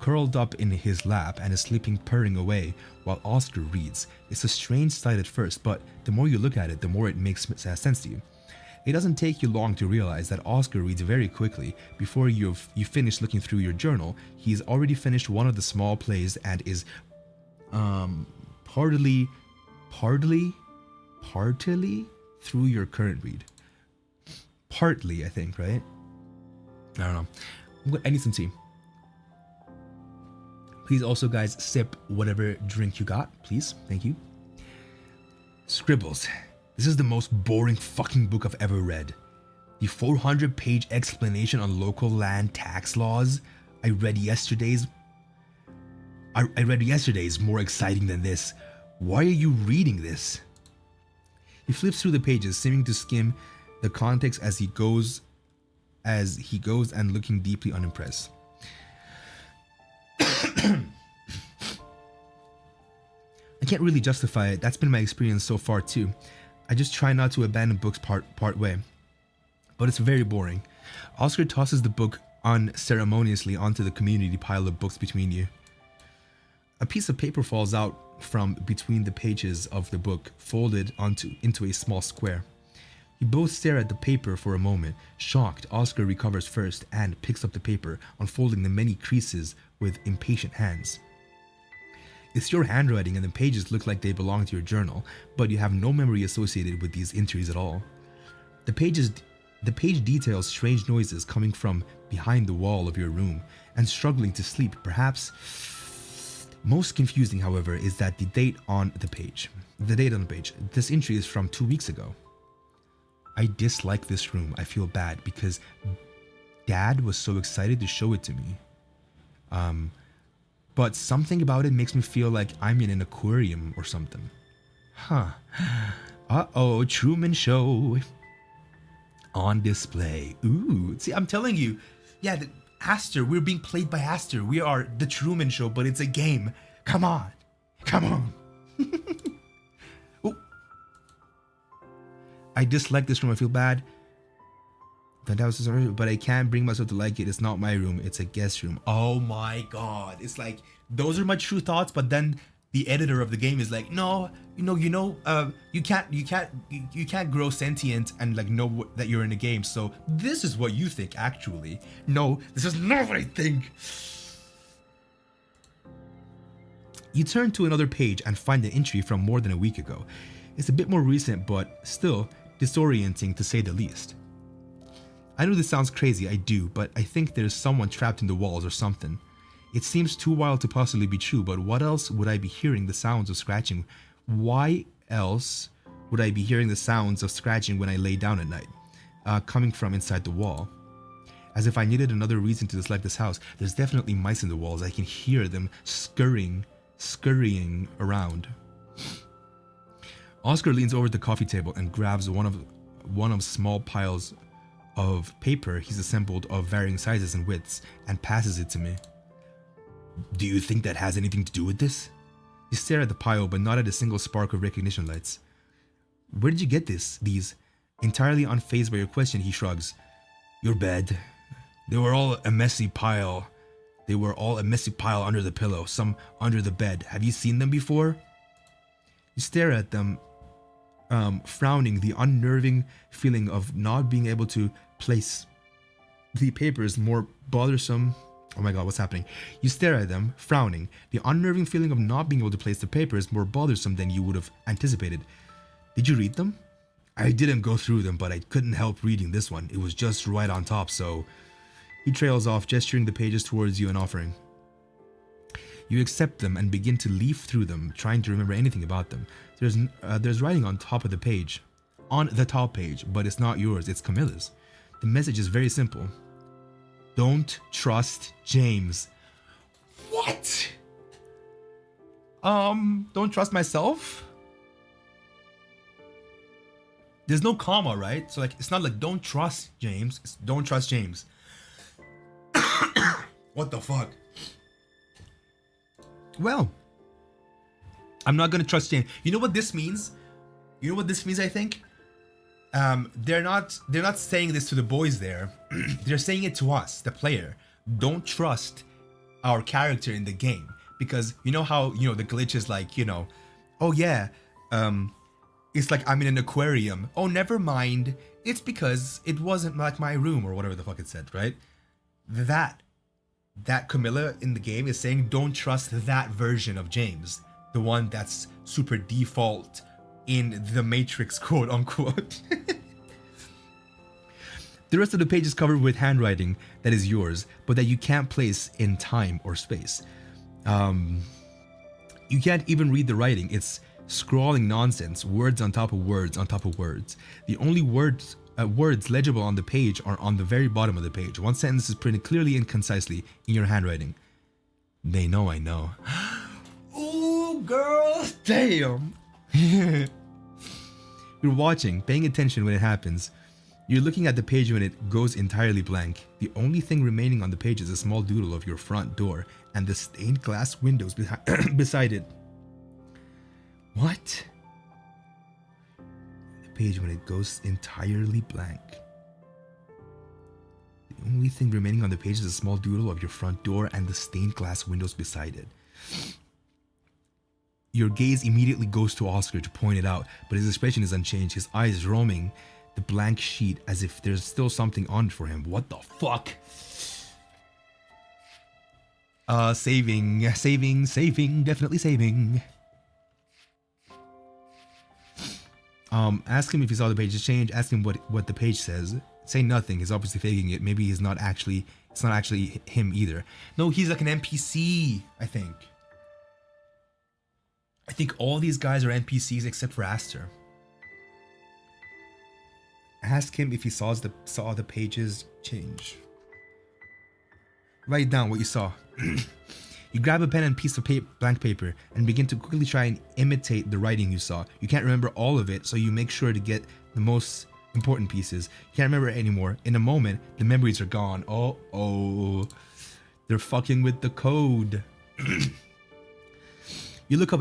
S1: curled up in his lap and is sleeping, purring away while Oscar reads. It's a strange sight at first, but the more you look at it, the more it makes sense to you. It doesn't take you long to realize that Oscar reads very quickly. Before you finish looking through your journal, he's already finished one of the small plays and is partly through your current read. Partly, I think, right? I don't know. I need some tea. Please also, guys, sip whatever drink you got, please. Thank you. Scribbles. This is the most boring fucking book I've ever read. The 400-page explanation on local land tax laws I read yesterday's more exciting than this. Why are you reading this? He flips through the pages, seeming to skim the context as he goes and looking deeply unimpressed. I can't really justify it. That's been my experience so far too. I just try not to abandon books part way. But it's very boring. Oscar tosses the book unceremoniously onto the community pile of books between you. A piece of paper falls out from between the pages of the book, folded into a small square. You both stare at the paper for a moment. Shocked, Oscar recovers first and picks up the paper, unfolding the many creases with impatient hands. It's your handwriting and the pages look like they belong to your journal, but you have no memory associated with these entries at all. The page details strange noises coming from behind the wall of your room and struggling to sleep, perhaps. Most confusing, however, is that the date on the page. This entry is from 2 weeks ago. I dislike this room. I feel bad because Dad was so excited to show it to me. But something about it makes me feel like I'm in an aquarium or something. Huh. Uh-oh, Truman Show. On display. Ooh. See, I'm telling you. Yeah, Astor, we're being played by Astor. We are the Truman Show, but it's a game. Come on. Come on. Ooh. I dislike this room. I feel bad. But I can't bring myself to like it. It's not my room. It's a guest room. Oh my god. It's like, those are my true thoughts, but then the editor of the game is like, no, you can't grow sentient and like know that you're in a game. So this is what you think, actually. No, this is not what I think. You turn to another page and find an entry from more than a week ago. It's a bit more recent, but still disorienting to say the least. I know this sounds crazy, I do, but I think there's someone trapped in the walls or something. It seems too wild to possibly be true, but what else would I be hearing the sounds of scratching? Why else would I be hearing the sounds of scratching when I lay down at night? Coming from inside the wall. As if I needed another reason to dislike this house. There's definitely mice in the walls. I can hear them scurrying around. Oscar leans over the coffee table and grabs one of small piles of paper he's assembled of varying sizes and widths and passes it to me. Do you think that has anything to do with this? You stare at the pile, but not at a single spark of recognition lights. Where did you get these? Entirely unfazed by your question, he shrugs. Your bed. They were all a messy pile. They were all a messy pile under the pillow, some under the bed. Have you seen them before? You stare at them, frowning, the unnerving feeling of not being able to place the papers more bothersome. Oh my god, what's happening? You stare at them, frowning. The unnerving feeling of not being able to place the papers more bothersome than you would have anticipated. Did you read them? I didn't go through them, but I couldn't help reading this one. It was just right on top, so... He trails off, gesturing the pages towards you and offering. You accept them and begin to leaf through them, trying to remember anything about them. There's writing on top of the page. On the top page, but it's not yours, it's Camilla's. The message is very simple. Don't trust James. What? Don't trust myself? There's no comma, right? So like, it's not like don't trust James, it's don't trust James. What the fuck? Well, I'm not gonna trust James. You know what this means? You know what this means, I think? They're not saying this to the boys there. They're saying it to us, the player. Don't trust our character in the game. Because you know how, you know, the glitch is like, you know, oh yeah, it's like I'm in an aquarium. Oh, never mind. It's because it wasn't like my room or whatever the fuck it said, right? That Camilla in the game is saying don't trust that version of James. The one that's super default in the Matrix, quote unquote. The rest of the page is covered with handwriting that is yours, but that you can't place in time or space. You can't even read the writing. It's scrawling nonsense, words on top of words on top of words. The only words legible on the page are on the very bottom of the page. One sentence is printed clearly and concisely in your handwriting. They know I know. Ooh, girl, damn. You're watching, paying attention when it happens. You're looking at the page when it goes entirely blank. The only thing remaining on the page is a small doodle of your front door and the stained glass windows beside it. What? The page when it goes entirely blank. The only thing remaining on the page is a small doodle of your front door and the stained glass windows beside it. Your gaze immediately goes to Oscar to point it out, but his expression is unchanged, his eyes roaming the blank sheet as if there's still something on it for him. What the fuck? Saving, definitely saving. Ask him if he saw the pages change, ask him what the page says. Say nothing, he's obviously faking it. Maybe it's not actually him either. No, he's like an NPC, I think. I think all these guys are NPCs except for Aster. Ask him if he saw the pages change. Write down what you saw. You grab a pen and piece of blank paper and begin to quickly try and imitate the writing you saw. You can't remember all of it, so you make sure to get the most important pieces. You can't remember it anymore. In a moment, the memories are gone. Oh, they're fucking with the code. You look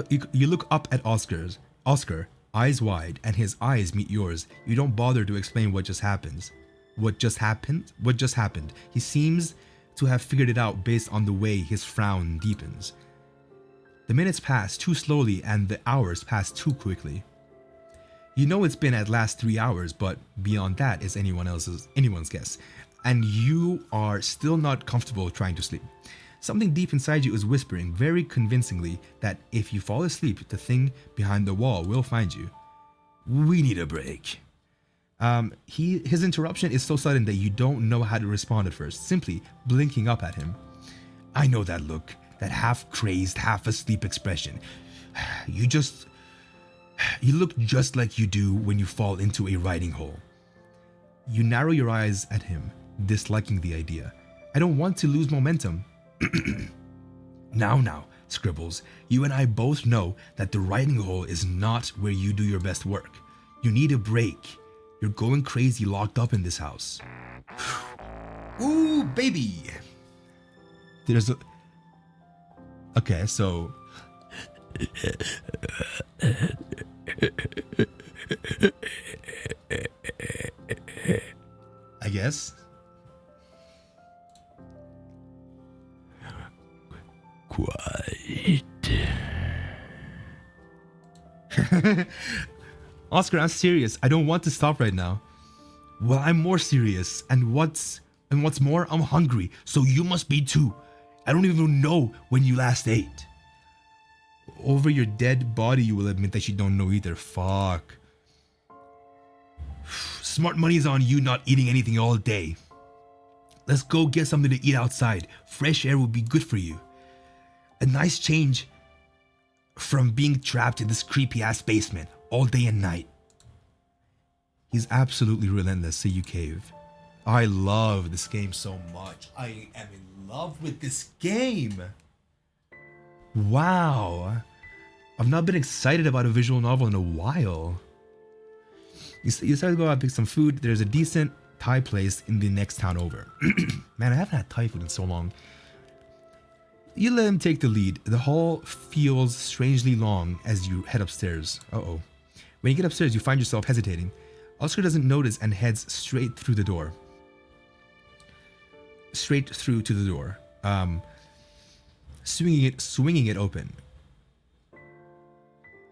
S1: up at Oscar, eyes wide, and his eyes meet yours. You don't bother to explain what just happened. What just happened? He seems to have figured it out based on the way his frown deepens. The minutes pass too slowly and the hours pass too quickly. You know it's been at last 3 hours, but beyond that is anyone's guess. And you are still not comfortable trying to sleep. Something deep inside you is whispering very convincingly that if you fall asleep, the thing behind the wall will find you. We need a break. His interruption is so sudden that you don't know how to respond at first, simply blinking up at him. I know that look, that half crazed, half asleep expression. You look just like you do when you fall into a riding hole. You narrow your eyes at him, disliking the idea. I don't want to lose momentum. Now, Scribbles, you and I both know that the riding hole is not where you do your best work. You need a break. You're going crazy locked up in this house. Ooh, baby. Okay, so... I guess.
S3: Quite.
S1: Oscar, I'm serious. I don't want to stop right now. Well, I'm more serious. And what's more, I'm hungry. So you must be too. I don't even know when you last ate. Over your dead body, you will admit that you don't know either. Fuck. Smart money's on you not eating anything all day. Let's go get something to eat outside. Fresh air will be good for you. A nice change from being trapped in this creepy ass basement all day and night. He's absolutely relentless, so you cave. I love this game so much. I am in love with this game. Wow. I've not been excited about a visual novel in a while. You start to go out and pick some food. There's a decent Thai place in the next town over. Man, I haven't had Thai food in so long. You let him take the lead. The hall feels strangely long as you head upstairs. Uh-oh. When you get upstairs, you find yourself hesitating. Oscar doesn't notice and heads straight through the door. Straight through to the door. Swinging it open.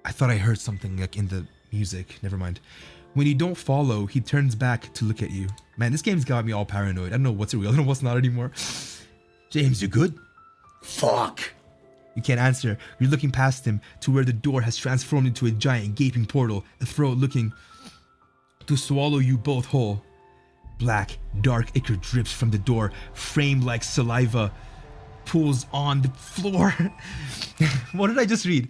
S1: I thought I heard something like in the music. Never mind. When you don't follow, he turns back to look at you. Man, this game's got me all paranoid. I don't know what's real, I don't know what's not anymore. James, you good? Fuck! You can't answer. You're looking past him to where the door has transformed into a giant gaping portal, a throat looking to swallow you both whole. Black, dark ichor drips from the door, framed like saliva pools on the floor. What did I just read?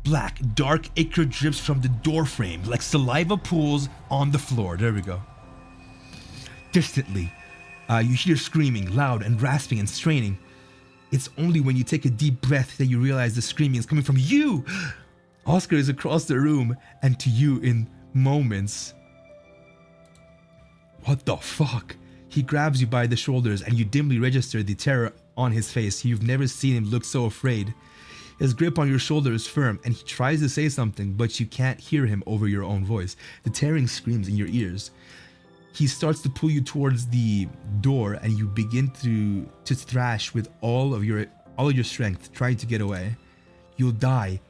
S1: Black, dark ichor drips from the door frame like saliva pools on the floor. There we go. Distantly, you hear screaming, loud and rasping and straining. It's only when you take a deep breath that you realize the screaming is coming from you. Oscar is across the room and to you in moments. What the fuck? He grabs you by the shoulders and you dimly register the terror on his face. You've never seen him look so afraid. His grip on your shoulder is firm and he tries to say something, but you can't hear him over your own voice. The tearing screams in your ears. He starts to pull you towards the door and you begin to thrash with all of your strength, trying to get away. You'll die.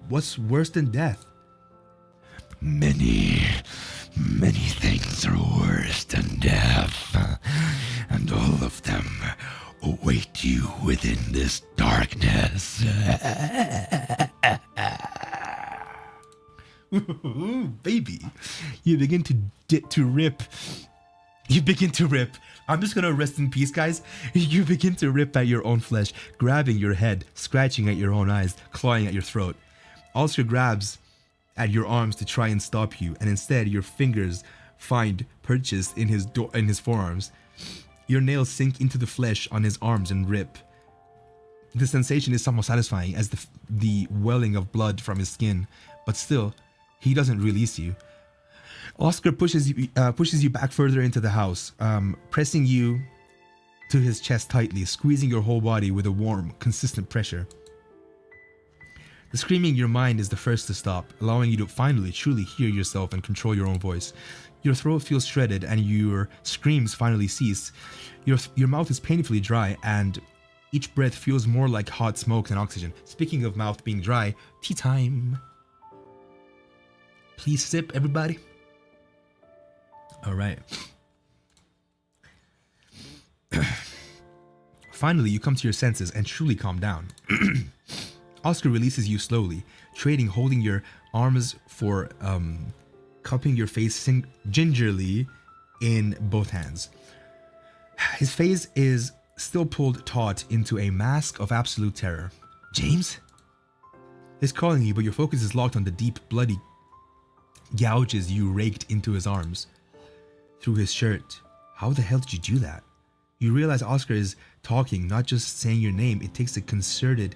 S1: What's worse than death?
S3: Many things are worse than death, and all of them await you within this darkness.
S1: Ooh, baby. You begin to rip. I'm just gonna rest in peace, guys. You begin to rip at your own flesh, grabbing your head, scratching at your own eyes, clawing at your throat. Oscar grabs at your arms to try and stop you, and instead your fingers find purchase in his forearms. Your nails sink into the flesh on his arms and rip. The sensation is somewhat satisfying as the welling of blood from his skin, but still, he doesn't release you. Oscar pushes you back further into the house, pressing you to his chest tightly, squeezing your whole body with a warm, consistent pressure. The screaming in your mind is the first to stop, allowing you to finally truly hear yourself and control your own voice. Your throat feels shredded and your screams finally cease. Your mouth is painfully dry and each breath feels more like hot smoke than oxygen. Speaking of mouth being dry, tea time. Please sip, everybody. All right. Finally, you come to your senses and truly calm down. Oscar releases you slowly, holding your arms for cupping your face gingerly in both hands. His face is still pulled taut into a mask of absolute terror. James? He's calling you, but your focus is locked on the deep, bloody gouges you raked into his arms. Through his shirt. How the hell did you do that? You realize Oscar is talking, not just saying your name. It takes a concerted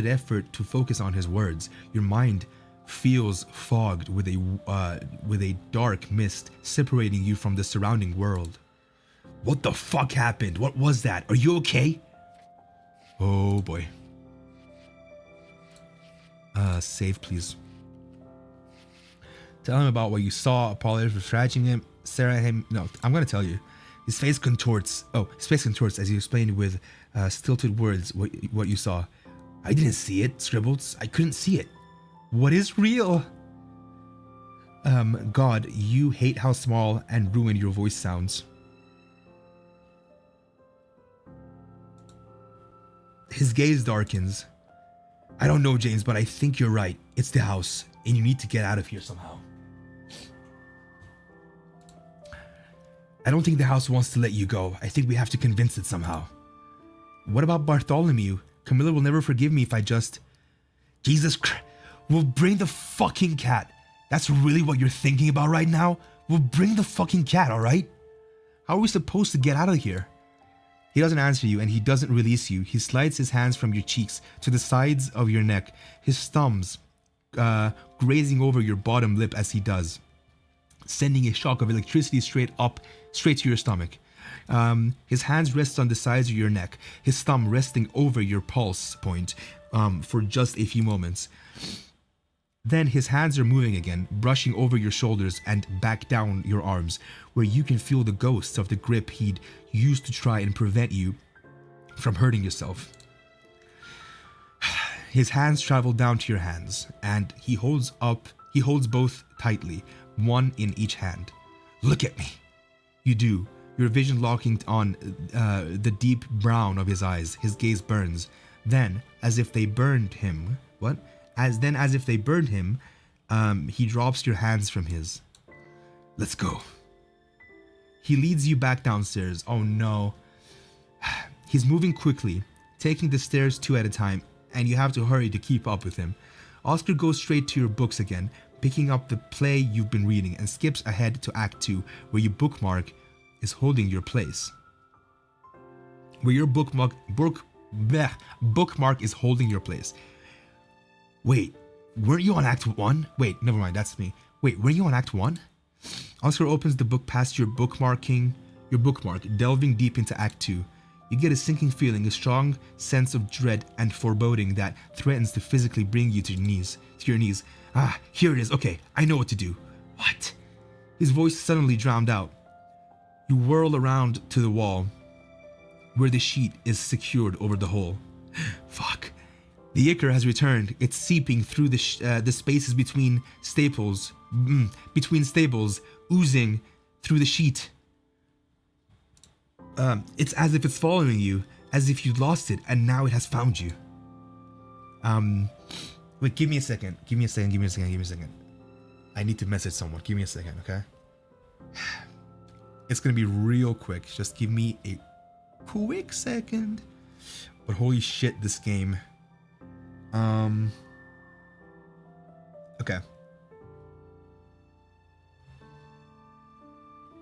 S1: effort to focus on his words. Your mind feels fogged with a dark mist separating you from the surrounding world. What the fuck happened? What was that? Are you okay? Oh boy. Save please. Tell him about what you saw. Apologize for scratching him. Stare at him. No, I'm gonna tell you. His face contorts. Oh, his face contorts as you explained with stilted words what you saw. I didn't see it, Scribbles. I couldn't see it. What is real? God, you hate how small and ruined your voice sounds. His gaze darkens. I don't know, James, but I think you're right. It's the house, and you need to get out of here somehow. I don't think the house wants to let you go. I think we have to convince it somehow. What about Bartholomew? Camilla will never forgive me if I just... Jesus Christ. We'll bring the fucking cat. That's really what you're thinking about right now? We'll bring the fucking cat, alright? How are we supposed to get out of here? He doesn't answer you and he doesn't release you. He slides his hands from your cheeks to the sides of your neck, his thumbs grazing over your bottom lip as he does, sending a shock of electricity straight to your stomach. His hands rest on the sides of your neck, his thumb resting over your pulse point for just a few moments. Then his hands are moving again, brushing over your shoulders and back down your arms, where you can feel the ghosts of the grip he'd used to try and prevent you from hurting yourself. His hands travel down to your hands, and he holds both tightly, one in each hand. Look at me. You do, your vision locking on the deep brown of his eyes. His gaze burns. Then, as if they burned him, he drops your hands from his. Let's go. He leads you back downstairs. Oh no. He's moving quickly, taking the stairs two at a time, and you have to hurry to keep up with him. Oscar goes straight to your books again, picking up the play you've been reading, and skips ahead to Act 2, where your bookmark is holding your place. Where your bookmark is holding your place. Wait, weren't you on Act 1? Wait, never mind, that's me. Wait, weren't you on Act 1? Oscar opens the book past your bookmark, delving deep into Act 2. You get a sinking feeling, a strong sense of dread and foreboding that threatens to physically bring you to your knees. Ah, here it is. Okay, I know what to do. What? His voice suddenly drowned out. You whirl around to the wall, where the sheet is secured over the hole. Fuck. The ichor has returned. It's seeping through the spaces between staples, oozing through the sheet. It's as if it's following you, as if you lost it and now it has found you. Wait, give me a second. I need to message someone. Give me a second, okay? It's gonna be real quick. Just give me a quick second. But holy shit, this game. Okay.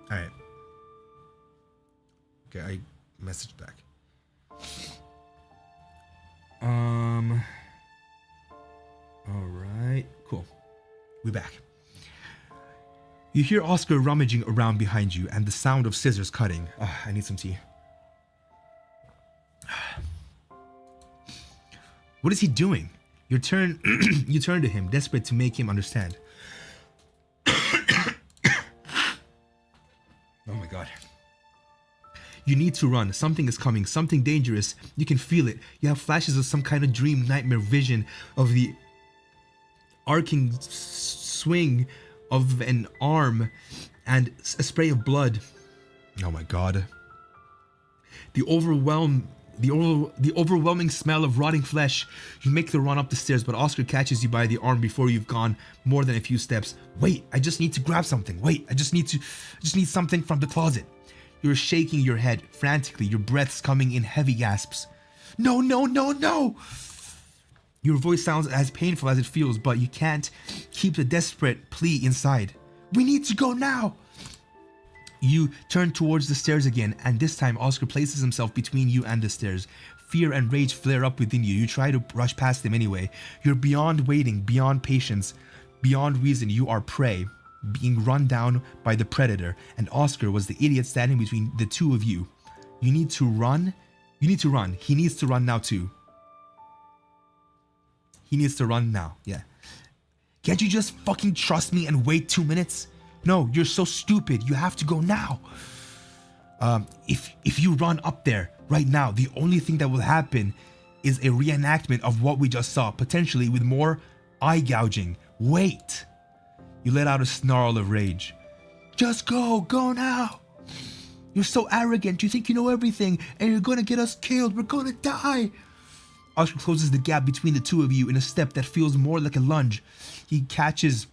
S1: Alright. Okay, I messaged back. Alright, cool. We're back. You hear Oscar rummaging around behind you and the sound of scissors cutting. I need some tea. What is he doing? You turn to him, desperate to make him understand. Oh my god. You need to run. Something is coming. Something dangerous. You can feel it. You have flashes of some kind of dream, nightmare vision of the arcing swing of an arm and a spray of blood. Oh my god. The overwhelming smell of rotting flesh. You make the run up the stairs, but Oscar catches you by the arm before you've gone more than a few steps. Wait, I just need to grab something. Wait, I just need something from the closet. You're shaking your head frantically, your breaths coming in heavy gasps. No, no, no, no! Your voice sounds as painful as it feels, but you can't keep the desperate plea inside. We need to go now! You turn towards the stairs again, and this time Oscar places himself between you and the stairs. Fear and rage flare up within you. You try to rush past him anyway. You're beyond waiting, beyond patience, beyond reason. You are prey, being run down by the predator, and Oscar was the idiot standing between the two of you. You need to run. You need to run. He needs to run now too. He needs to run now, yeah. Can't you just fucking trust me and wait 2 minutes? No, you're so stupid. You have to go now. If you run up there right now, the only thing that will happen is a reenactment of what we just saw, potentially with more eye gouging. Wait. You let out a snarl of rage. Just go now. You're so arrogant. You think you know everything and you're gonna get us killed. We're gonna die. Oscar closes the gap between the two of you in a step that feels more like a lunge. He catches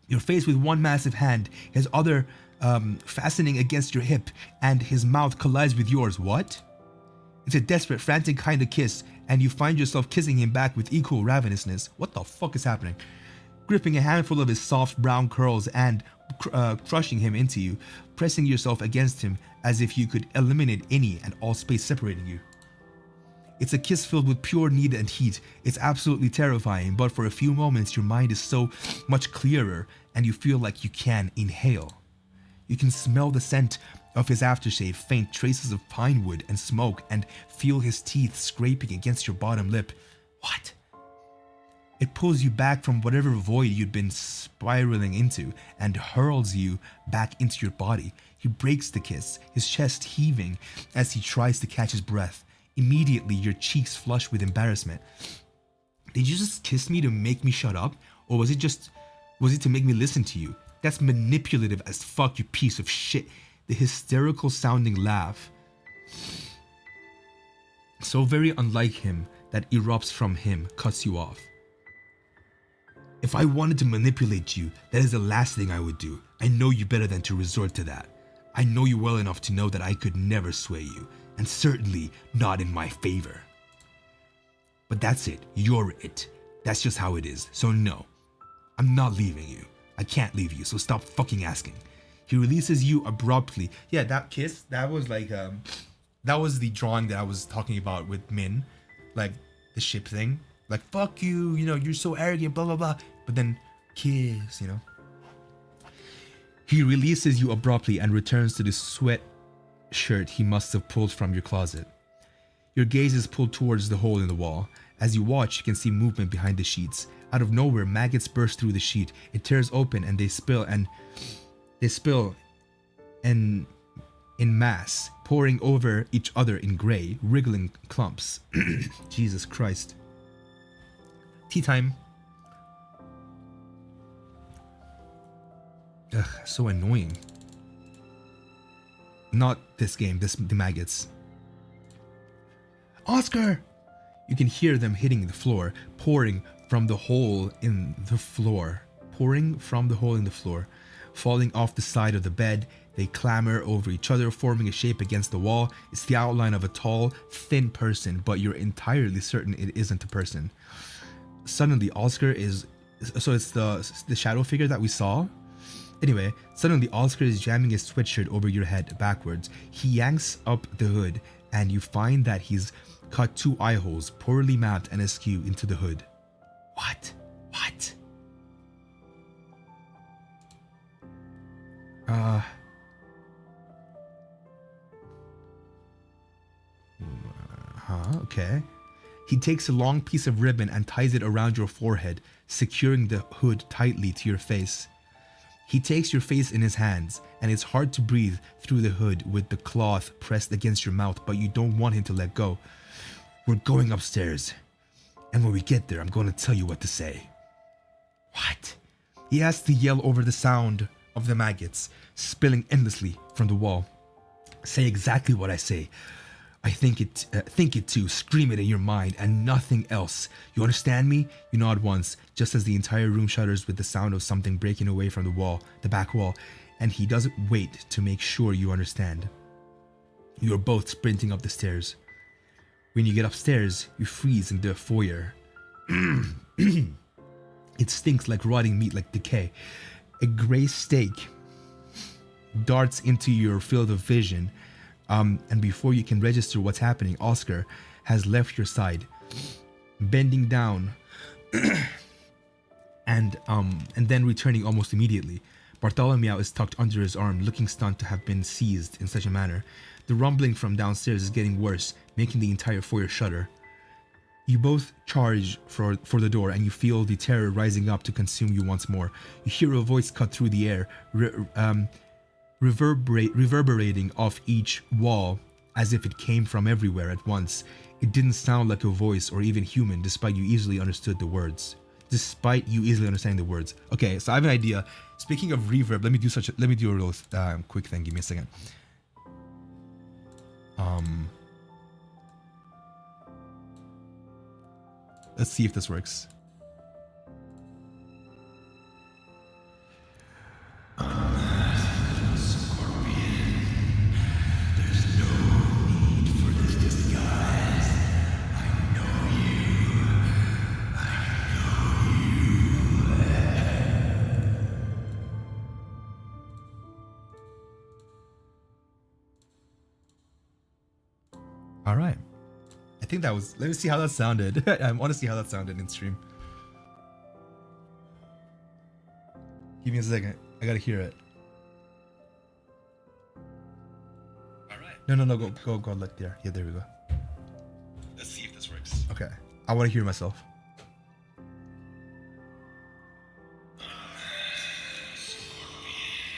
S1: your face with one massive hand, his other fastening against your hip, and his mouth collides with yours. What? It's a desperate, frantic kind of kiss, and you find yourself kissing him back with equal ravenousness. What the fuck is happening? Gripping a handful of his soft brown curls and crushing him into you, pressing yourself against him as if you could eliminate any and all space separating you. It's a kiss filled with pure need and heat. It's absolutely terrifying, but for a few moments your mind is so much clearer and you feel like you can inhale. You can smell the scent of his aftershave, faint traces of pine wood and smoke, and feel his teeth scraping against your bottom lip. What? It pulls you back from whatever void you'd been spiraling into and hurls you back into your body. He breaks the kiss, his chest heaving as he tries to catch his breath. Immediately, your cheeks flush with embarrassment. Did you just kiss me to make me shut up? Or was it to make me listen to you? That's manipulative as fuck, you piece of shit. The hysterical sounding laugh, so very unlike him that erupts from him, cuts you off. If I wanted to manipulate you, that is the last thing I would do. I know you better than to resort to that. I know you well enough to know that I could never sway you, and certainly not in my favor. But that's it. You're it. That's just how it is. So no, I'm not leaving you. I can't leave you, so stop fucking asking. He releases you abruptly. Yeah, that kiss, that was like, that was the drawing that I was talking about with Min. Like, the ship thing. Like, fuck you, you know, you're so arrogant, blah, blah, blah. But then, kiss, you know. He releases you abruptly and returns to the sweatshirt he must have pulled from your closet. Your gaze is pulled towards the hole in the wall. As you watch, you can see movement behind the sheets. Out of nowhere, maggots burst through the sheet. It tears open and they spill in mass, pouring over each other in gray, wriggling clumps. Jesus Christ. Tea time. Ugh, so annoying. Not this game, the maggots. Oscar! You can hear them hitting the floor, pouring from the hole in the floor. Falling off the side of the bed, they clamber over each other, forming a shape against the wall. It's the outline of a tall, thin person, but you're entirely certain it isn't a person. Suddenly, Oscar is... So it's the shadow figure that we saw? Anyway, suddenly Oscar is jamming his sweatshirt over your head backwards. He yanks up the hood, and you find that he's cut 2 eye holes, poorly mapped and askew, into the hood. What? Okay. He takes a long piece of ribbon and ties it around your forehead, securing the hood tightly to your face. He takes your face in his hands, and it's hard to breathe through the hood with the cloth pressed against your mouth, but you don't want him to let go. We're going upstairs, and when we get there, I'm going to tell you what to say. What? He has to yell over the sound of the maggots spilling endlessly from the wall. Say exactly what I say. I think it too. Scream it in your mind and nothing else. You understand me? You nod once, just as the entire room shudders with the sound of something breaking away from the wall, the back wall, and he doesn't wait to make sure you understand. You are both sprinting up the stairs. When you get upstairs, you freeze in the foyer. It stinks like rotting meat, like decay. A gray steak darts into your field of vision, and before you can register what's happening, Oscar has left your side, bending down and then returning almost immediately. Bartholomew is tucked under his arm, looking stunned to have been seized in such a manner. The rumbling from downstairs is getting worse, making the entire foyer shudder. You both charge for the door and you feel the terror rising up to consume you once more. You hear a voice cut through the air, reverberating off each wall as if it came from everywhere at once. It didn't sound like a voice or even human, despite you easily understood the words. Despite you easily understanding the words. Okay, so I have an idea. Speaking of reverb, let me do a real quick thing. Give me a second. Let's see if this works. All right. I think that was, let me see how that sounded. I want to see how that sounded in stream. Give me a second. I gotta hear it. All right. No, go, look there. Yeah, there we go. Let's see if this works. Okay. I want to hear myself.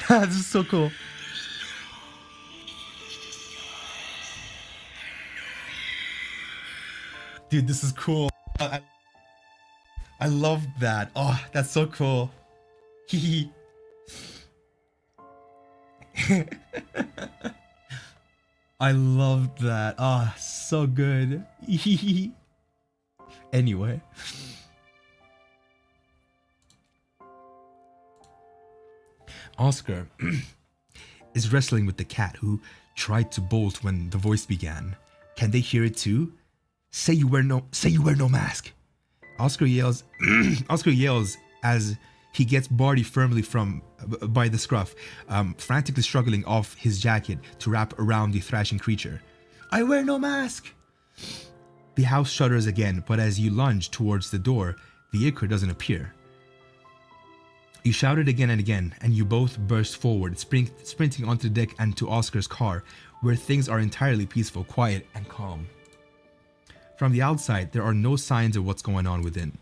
S1: This is so cool. Dude, this is cool. I love that. Oh, that's so cool. Hee I love that. Oh, so good. Anyway. Oscar is wrestling with the cat who tried to bolt when the voice began. Can they hear it too? Say you wear no mask. Oscar yells Oscar yells as he gets Barty firmly by the scruff, frantically struggling off his jacket to wrap around the thrashing creature. I wear no mask. The house shudders again, but as you lunge towards the door, the ichor doesn't appear. You shout it again and again, and you both burst forward, sprinting onto the deck and to Oscar's car, where things are entirely peaceful, quiet, and calm. From the outside, there are no signs of what's going on within.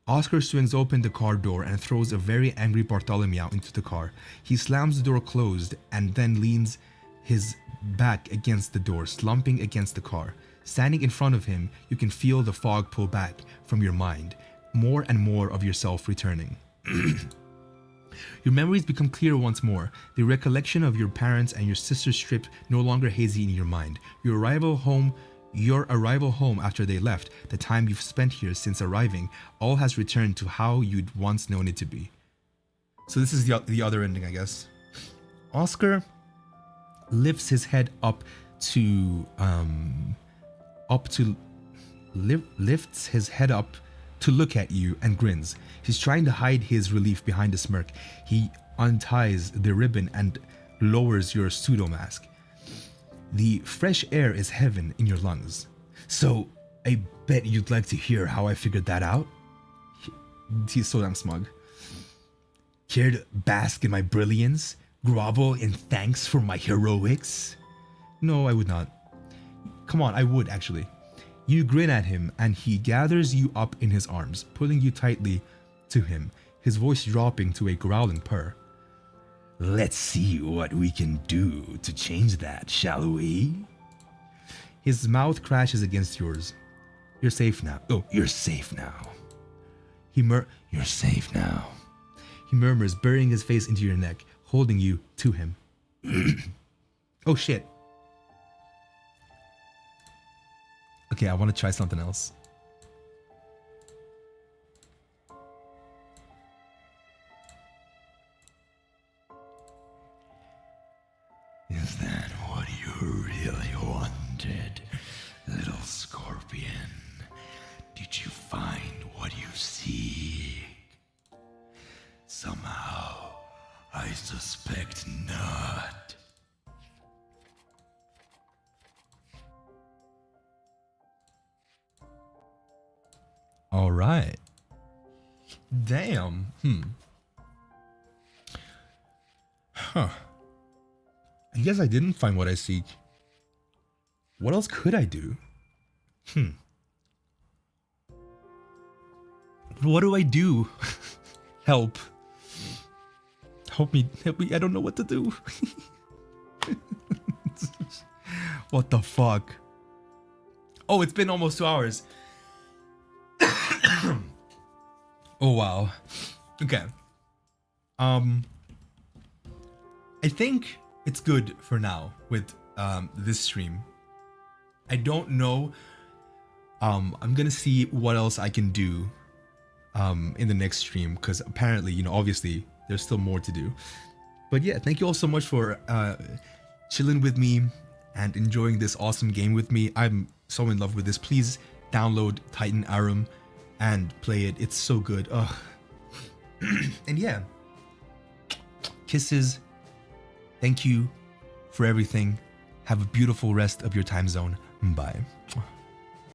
S1: Oscar swings open the car door and throws a very angry Bartholomew into the car. He slams the door closed and then leans his back against the door, slumping against the car. Standing in front of him, you can feel the fog pull back from your mind, more and more of yourself returning. Your memories become clear once more. The recollection of your parents and your sister's trip no longer hazy in your mind. Your arrival home after they left, the time you've spent here since arriving, all has returned to how you'd once known it to be. So this is the other ending, I guess. Oscar lifts his head lifts his head up to look at you and grins. He's trying to hide his relief behind a smirk. He unties the ribbon and lowers your pseudo mask. The fresh air is heaven in your lungs. So, I bet you'd like to hear how I figured that out? He's so damn smug. Care to bask in my brilliance? Grovel in thanks for my heroics? No, I would not. Come on, I would actually. You grin at him and he gathers you up in his arms, pulling you tightly to him, his voice dropping to a growling purr. Let's see what we can do to change that, shall we? His mouth crashes against yours. You're safe now. Oh, you're safe now. You're safe now. He murmurs, burying his face into your neck, holding you to him. Oh shit. Okay, I want to try something else.
S3: Is that what you really wanted, little scorpion? Did you find what you seek? Somehow, I suspect not.
S1: All right. Damn. Huh. I guess I didn't find what I seek. What else could I do? What do I do? Help. Help me, I don't know what to do. What the fuck? Oh, it's been almost 2 hours. Oh wow. Okay. I think it's good for now with this stream. I don't know. I'm gonna see what else I can do in the next stream, because apparently, you know, obviously there's still more to do. But yeah, thank you all so much for chilling with me and enjoying this awesome game with me. I'm so in love with this. Please download Titan Arum and play it. It's so good. Ugh. And yeah, kisses. Thank you for everything. Have a beautiful rest of your time zone. Bye.